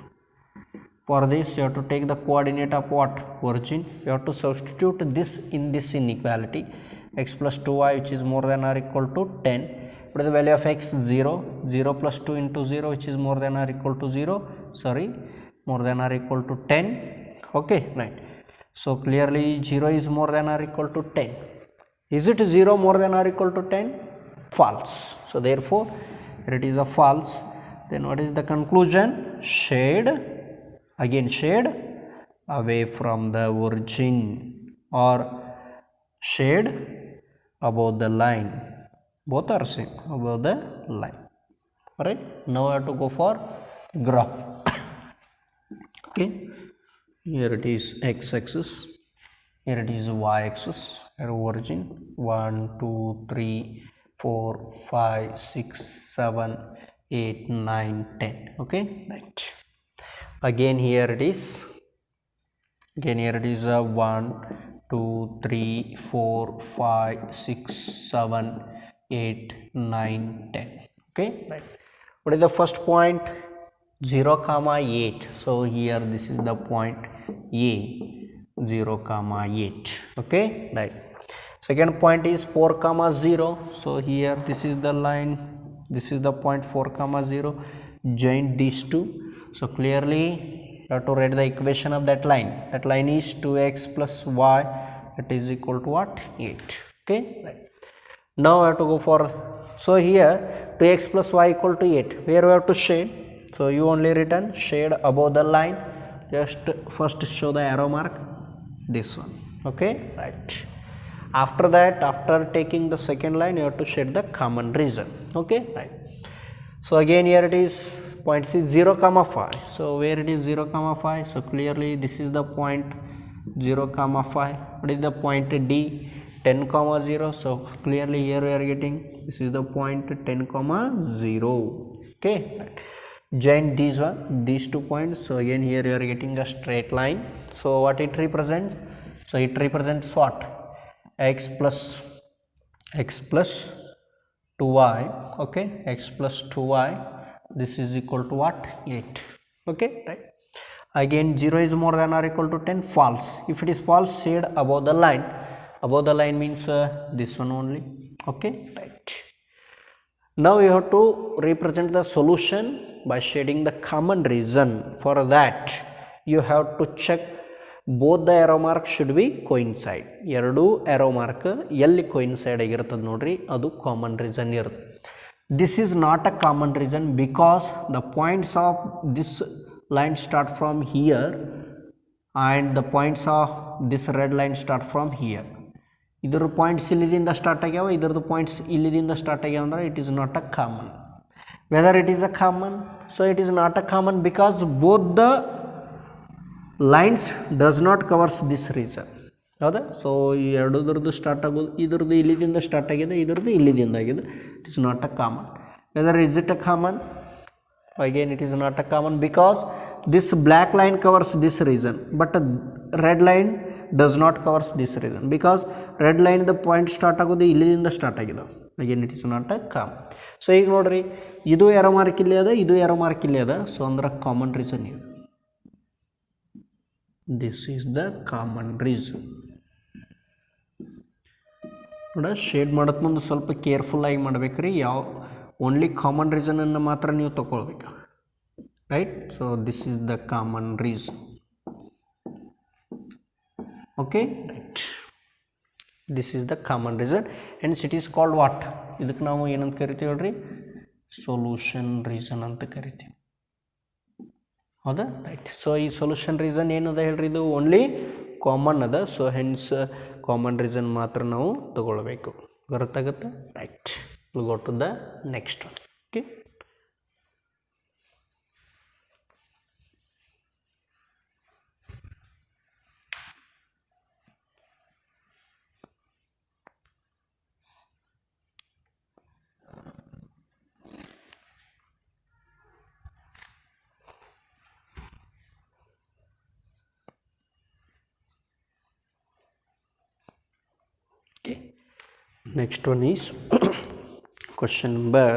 For this you have to take the coordinate of what? Origin. You have to substitute this in this inequality, x plus 2y which is more than or equal to 10. What is the value of x? 0. 0 plus 2 into 0 which is more than or equal to 0, sorry, more than or equal to 10. Okay, right. So clearly 0 is more than or equal to 10. Is it 0 more than or equal to 10? False. So therefore it is a false. Then what is the conclusion? Shade, again shade away from the origin or shade above the line. Both are same, above the line. Alright, now I have to go for graph. Okay, here it is x axis, here it is y axis, here origin 1 2 3 4 5 6 7 8 9 10. Okay, right. Again here it is, again here it is 1 2 3 4 5 6 7 8 9 10. Okay, right. What is the first point? 0 comma 8. So here this is the point A, 0 comma 8. Okay, right. Second point is 4 comma 0. So here this is the line, this is the point 4 comma 0. Join these two. So clearly you have to write the equation of that line. That line is 2x plus y, that is equal to what? 8. Okay, right. Now I have to go for, so here 2x plus y equal to 8. Where we have to shade? So you only written shade above the line. Just first show the arrow mark, this one. Okay, right. After that, after taking the second line, you have to shade the common region. Okay, right. So again here it is point C 0 comma 5. So where it is 0 comma 5? So clearly this is the point 0 comma 5. What is the point D? 10 comma 0. So clearly here we are getting, this is the point 10 comma 0. Okay, right. Join these 2 points. So again here you are getting a straight line. So what it represents? So it represents what? X plus 2y. Okay, x plus 2y, this is equal to what? 8. Okay, right. Again 0 is more than or equal to 10. False. If it is false, shade above the line. Above the line means this one only. Okay, right. Now you have to represent the solution by shading the common region. For that you have to check both the arrow mark should be coincide. Eradu arrow mark yelli coincide ಆಗಿರುತ್ತದೆ ನೋಡ್ರಿ, ಅದು common region ಇರುತ್ತೆ. This is not a common region because the points of this line start from here and the points of this red line start from here. ಇದರ points ಇಲ್ಲಿಂದ start ಆಗ್ಯಾವ, ಇದರದ್ದು points ಇಲ್ಲಿಂದ start ಆಗ್ಯಾವ ಅಂದ್ರೆ it is not a common. Whether it is a common? So it is not a common because both the lines does not covers this region. ಹೌದಾ? So ಈ ಎರಡರದ್ದು start ಆಗೋದು, ಇದರದ್ದು ಇಲ್ಲಿಂದ ಸ್ಟಾರ್ಟ್ ಆಗಿದೆ, ಇದರದ್ದು ಇಲ್ಲಿಂದ ಆಗಿದೆ. It is not a common. Whether is it a common? Again it is not a common because this black line covers this region but red line does not covers this region because red line the point start ಆಗೋದು ಇಲ್ಲಿಂದ start ಆಗಿದೆ. Again it is not a common. So ಈಗ ನೋಡ್ರಿ, ಇದು arrow mark ಇಲ್ಲಿ ಅದ, ಇದು arrow mark ಇಲ್ಲಿ ಅದ. ಸೊ ಅಂದ್ರೆ ಕಾಮನ್ ರೀಸನ್ ಇದೆ. This is the common reason. ನೋಡ, ಶೇಡ್ ಮಾಡೋದು ಮುಂದೆ ಸ್ವಲ್ಪ ಕೇರ್ಫುಲ್ ಆಗಿ ಮಾಡ್ಬೇಕ್ರಿ. ಯಾವ ಓನ್ಲಿ ಕಾಮನ್ ರೀಸನ್ ಅನ್ನು ಮಾತ್ರ ನೀವು ತಗೊಳ್ಬೇಕು. Right. So this is the common reason. Okay, right. This is the common reason, hence it is called what? ಇದಕ್ಕೆ ನಾವು ಏನಂತ ಕರಿತೀವಿ ಹೇಳ್ರಿ, ಸೊಲ್ಯೂಷನ್ ರೀಸನ್ ಅಂತ ಕರಿತೀವಿ, ಹೌದಾ? ರೈಟ್. ಸೊ ಈ ಸೊಲ್ಯೂಷನ್ ರೀಸನ್ ಏನದ ಹೇಳ್ರಿ, ಇದು ಓನ್ಲಿ ಕಾಮನ್ ಅದ, ಸೊ ಹೆನ್ಸ್ ಕಾಮನ್ ರೀಸನ್ ಮಾತ್ರ ನಾವು ತಗೊಳ್ಬೇಕು. ಗೊತ್ತಾಗುತ್ತೆ? Right. Will go to the next one. Okay, next one is question number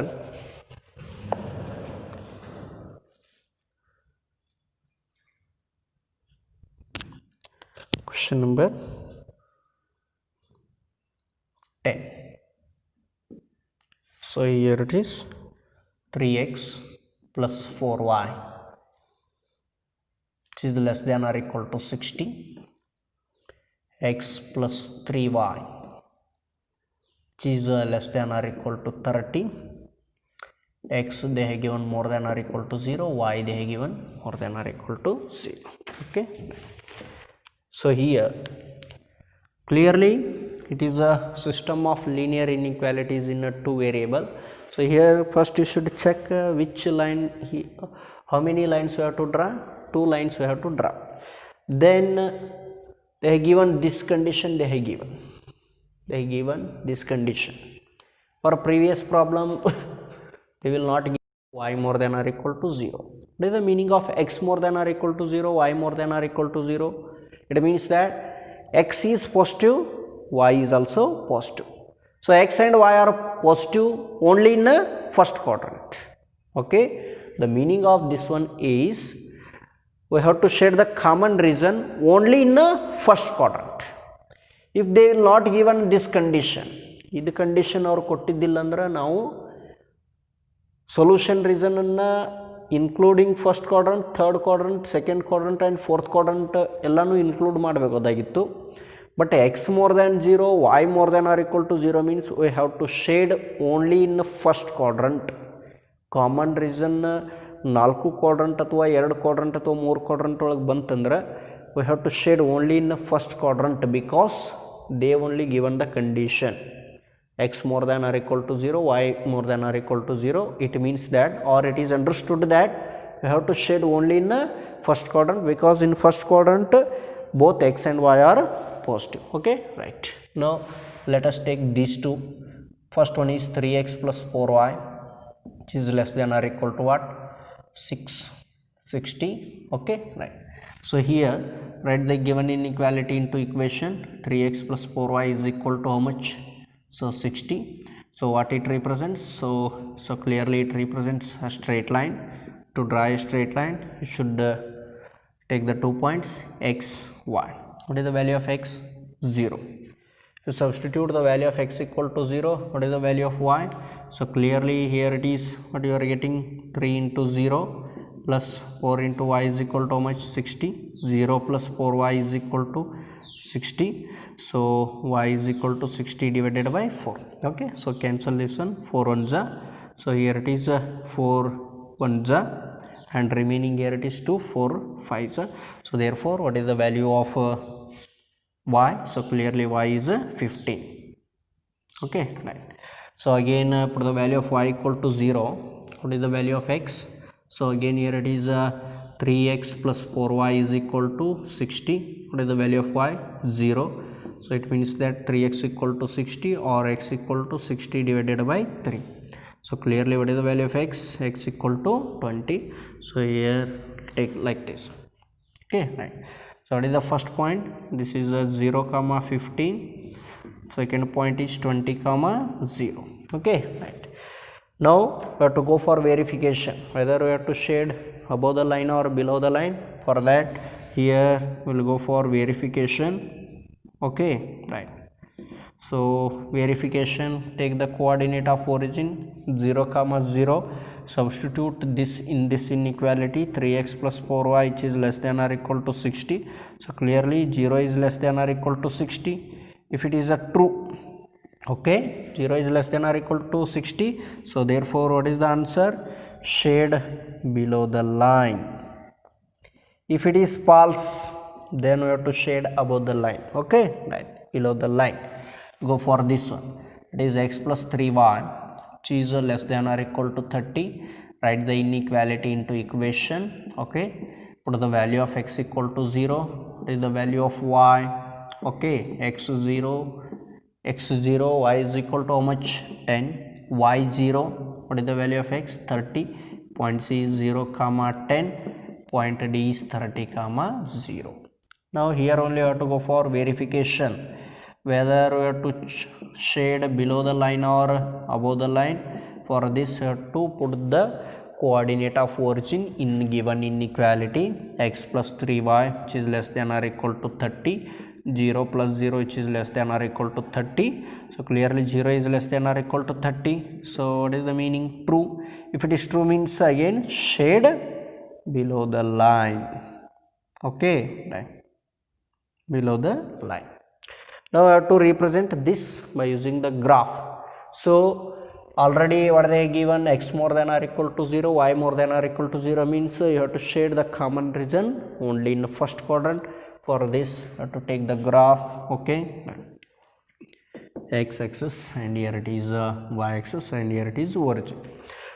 10. So here it is 3x plus 4y, which is less than or equal to 60, x plus 3y, which is less than or equal to 30, x they have given more than or equal to 0, y they have given more than or equal to 0. Okay, so here clearly it is a system of linear inequalities in a two variable. So here first you should check which line how many lines you have to draw. 2 lines you have to draw. Then they have given this condition, they have given this condition. For previous problem they will not give y more than or equal to 0. What is the meaning of x more than or equal to 0, y more than or equal to 0? It means that x is positive, y is also positive. So x and y are positive only in the first quadrant. Okay, the meaning of this one is we have to share the common reason only in the first quadrant. If they will not given this condition, this condition ಅವರು ಕೊಟ್ಟಿದ್ದಿಲ್ಲ ಅಂದ್ರೆ ನಾವು solution reason ಅನ್ನು including first quadrant, third quadrant, second quadrant and fourth quadrant ಎಲ್ಲನೂ include ಮಾಡಬೇಕಾಗಿತ್ತು. But x more than 0, y more than or equal to 0 means we have to shade only in first quadrant. Common reason 4 quadrant ಅಥವಾ 2 quadrant ಅಥವಾ 3 quadrant ಒಳಗೆ ಬಂತಂದ್ರೆ we have to shade only in first quadrant because they only given the condition x more than or equal to 0, y more than or equal to 0. It means that, or it is understood that we have to shade only in the first quadrant because in first quadrant both x and y are positive. Okay, right. Now let us take these two. First one is 3x plus 4y, which is less than or equal to what? 60. Okay, right. So here write the given inequality into equation. 3x plus 4y is equal to how much? So 60. So what it represents? So clearly it represents a straight line. To draw a straight line you should take the 2 points x, y. What is the value of x? 0. If you substitute the value of x equal to 0, what is the value of y? So clearly here it is what you are getting, 3 into 0 plus 4 into y is equal to how much? 60. 0 plus 4y is equal to 60. So y is equal to 60 divided by 4. Okay, so cancel this one, 4 ones are. So here it is 4 ones are and remaining here it is 2, 4 5s are. So therefore what is the value of y? So clearly y is 15. Okay, right. So again put the value of y equal to 0. What is the value of x? So again here it is 3x plus 4y is equal to 60. What is the value of y? 0. So it means that 3x equal to 60 or x equal to 60 divided by 3. So clearly what is the value of x? X equal to 20. So here take like this. Okay, right. So what is the first point? This is a 0 comma 15. Second point is 20 comma 0. Okay, right. Now we have to go for verification whether we have to shade above the line or below the line. For that here we will go for verification. Okay, right. So verification, take the coordinate of origin 0 comma 0, substitute this in this inequality 3x plus 4y which is less than or equal to 60. So clearly 0 is less than or equal to 60 if it is a true. Okay, 0 is less than or equal to 60. So therefore what is the answer? Shade below the line. If it is false, then we have to shade above the line. Okay, right below the line. Go for this one. It is x plus 3y which is less than or equal to 30. Write the inequality into equation. Okay, put the value of x equal to 0. What is the value of y? Okay, x0, y is equal to how much? 10. Y0, what is the value of x? 30. Point C is 0 comma 10. Point D is 30 comma 0. Now here only you have to go for verification whether we have to shade below the line or above the line. For this you have to put the coordinate of origin in given inequality x plus 3y which is less than or equal to 30, 0 plus 0 which is less than or equal to 30. So clearly 0 is less than or equal to 30. So what is the meaning? True. If it is true means again shade below the line. Okay, right below the line. Now I have to represent this by using the graph. So already what they given, x more than or equal to 0, y more than or equal to 0 means you have to shade the common region only in the first quadrant. For this you have to take the graph. Okay, x axis and here it is y axis and here it is origin.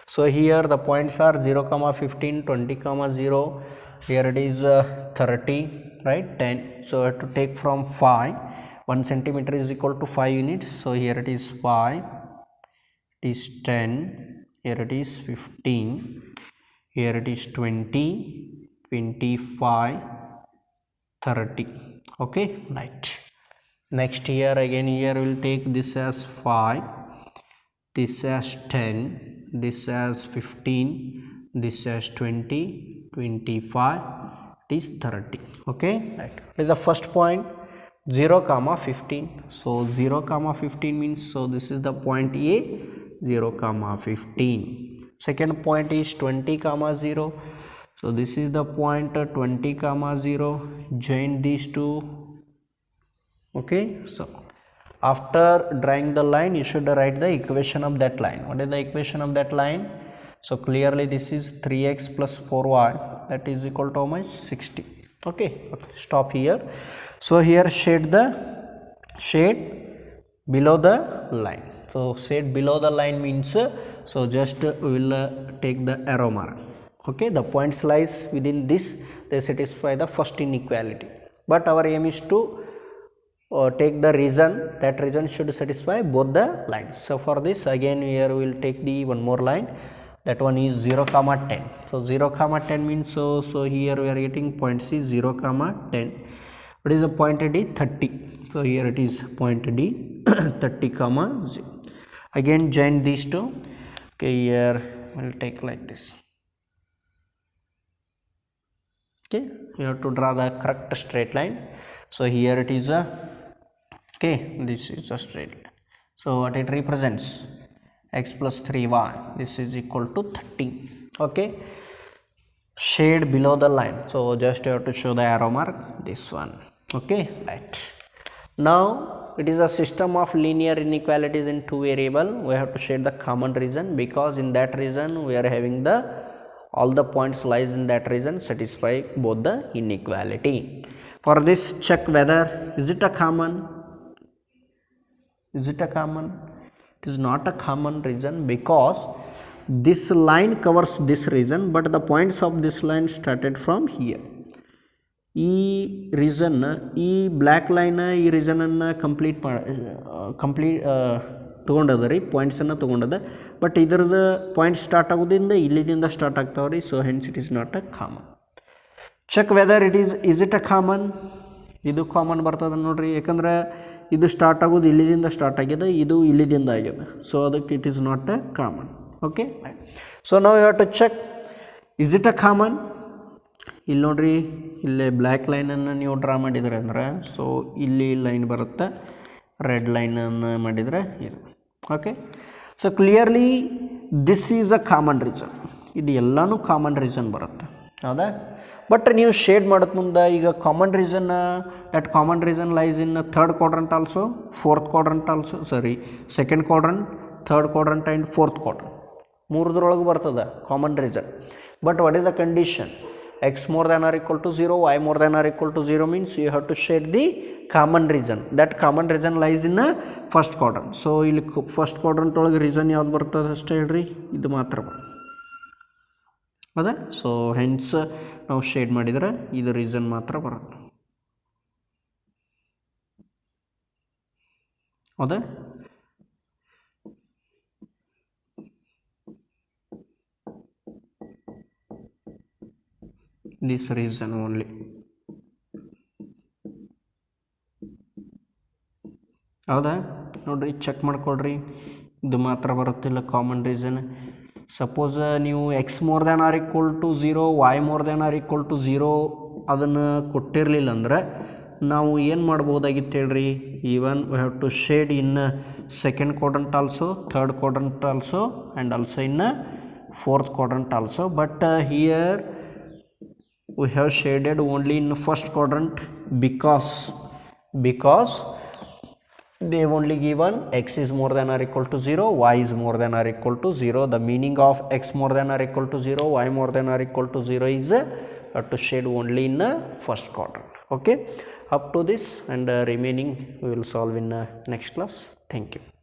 So here the points are 0 comma 15, 20 comma 0, here it is 30, right, 10. So I have to take from 5. 1 centimeter is equal to 5 units. So here it is 5, it is 10, here it is 15, here it is 20, 25, 30. Okay, right. Next here again, here we will take this as 5, this as 10, this as 15, this as 20, 25, it is 30. Okay, right. This is the first point. 0 comma 15. So 0 comma 15 means, so this is the point A, 0 comma 15. Second point is 20 comma 0. So this is the point 20 comma 0. Join these two. Okay, so after drawing the line you should write the equation of that line. What is the equation of that line? So clearly this is 3x plus 4y, that is equal to how much? 60. Okay, stop here. So here shade below the line. So shade below the line means so just we will take the arrow mark. Okay, the points lies within this, they satisfy the first inequality, but our aim is to take the region, that region should satisfy both the lines. So for this again here we will take the one more line, that one is 0 comma 10. So 0 comma 10 means, so here we are getting point C 0 comma 10. What is the point D? 30. So here it is point D 30 comma 0. Again join these two. Okay, here we will take like this. Okay, you have to draw the correct straight line. So here it is a, okay, this is a straight line. So what it represents? X plus 3y, this is equal to 30. Okay, shade below the line. So just you have to show the arrow mark, this one. Okay, right. Now it is a system of linear inequalities in two variable. We have to shade the common region, because in that region we are having the all the points lies in that region satisfy both the inequality. For this check whether is it a common. Is it a common? It is not a common region, because this line covers this region, but the points of this line started from here. ಈ reason, ಈ black line ಈ ರೀಸನನ್ನು complete ತೊಗೊಂಡದ ರೀ, ಪಾಯಿಂಟ್ಸನ್ನು ತೊಗೊಂಡದ, but ಇದ್ರದ್ದು point start ಆಗೋದ್ರಿಂದ ಇಲ್ಲಿದಿಂದ ಸ್ಟಾರ್ಟ್ ಆಗ್ತಾವೆ ರೀ. So hence it is not a common. Check whether is it a common. ಇದು ಕಾಮನ್ ಬರ್ತದೆ ನೋಡ್ರಿ, ಯಾಕಂದ್ರೆ ಇದು ಸ್ಟಾರ್ಟ್ ಆಗೋದು ಇಲ್ಲಿದಿಂದ ಸ್ಟಾರ್ಟ್ ಆಗಿದೆ, ಇದು ಇಲ್ಲಿದಿಂದ ಆಗಿದೆ. ಸೊ ಅದಕ್ಕೆ it is not a common. Okay, so ನಾವು you have to check is it a common. ಇಲ್ಲಿ ನೋಡ್ರಿ, ಇಲ್ಲೇ ಬ್ಲ್ಯಾಕ್ ಲೈನನ್ನು ನೀವು ಡ್ರಾ ಮಾಡಿದ್ರೆ ಅಂದ್ರೆ, ಸೊ ಇಲ್ಲಿ ಲೈನ್ ಬರುತ್ತೆ, ರೆಡ್ ಲೈನನ್ನು ಮಾಡಿದರೆ ಇದು. Okay, so clearly this is a common region. ಇದು ಎಲ್ಲನೂ ಕಾಮನ್ ರೀಸನ್ ಬರುತ್ತೆ, ಹೌದಾ? ಬಟ್ ನೀವು ಶೇಡ್ ಮಾಡೋದು ಮುಂದೆ ಈಗ common region, that common region lies in third quadrant also, fourth quadrant also, second quadrant, third quadrant and fourth quadrant, ಮೂರದ್ರೊಳಗೆ ಬರ್ತದೆ common region. But what is the condition? x more than or equal to 0, y more than or equal to 0 means you have to shade the common region. That common region lies in the first quadrant. So ಇಲ್ಲಿ first quadrant ಒಳಗೆ reason ಯಾವ್ದು ಬರ್ತದೆ ಅಷ್ಟೇ ಹೇಳ್ರಿ, ಇದು ಮಾತ್ರ ಹೌದಾ? So hence ನಾವು ಶೇಡ್ ಮಾಡಿದರೆ ಇದು ರೀಸನ್ ಮಾತ್ರ ಬರುತ್ತೆ, ಹೌದಾ? this reason only. ಹೌದಾ? ನೋಡ್ರಿ, ಚೆಕ್ ಮಾಡ್ಕೊಳ್ರಿ, ಇದು ಮಾತ್ರ ಬರುತ್ತಿಲ್ಲ ಕಾಮನ್ ರೀಸನ್. ಸಪೋಸ್ ನೀವು x more than or equal to 0, y more than or equal to 0 ಅದನ್ನು ಕೊಟ್ಟಿರಲಿಲ್ಲ ಅಂದ್ರೆ ನಾವು ಏನು ಮಾಡ್ಬೋದಾಗಿತ್ತು ಹೇಳ್ರಿ? Even we have to shade in second quadrant also, third quadrant also and also in fourth quadrant also, but here we have shaded only in first quadrant because they have only given x is more than or equal to 0, y is more than or equal to 0. The meaning of x more than or equal to 0, y more than or equal to 0 is to shade only in first quadrant. Okay, up to this, and remaining we will solve in next class. Thank you.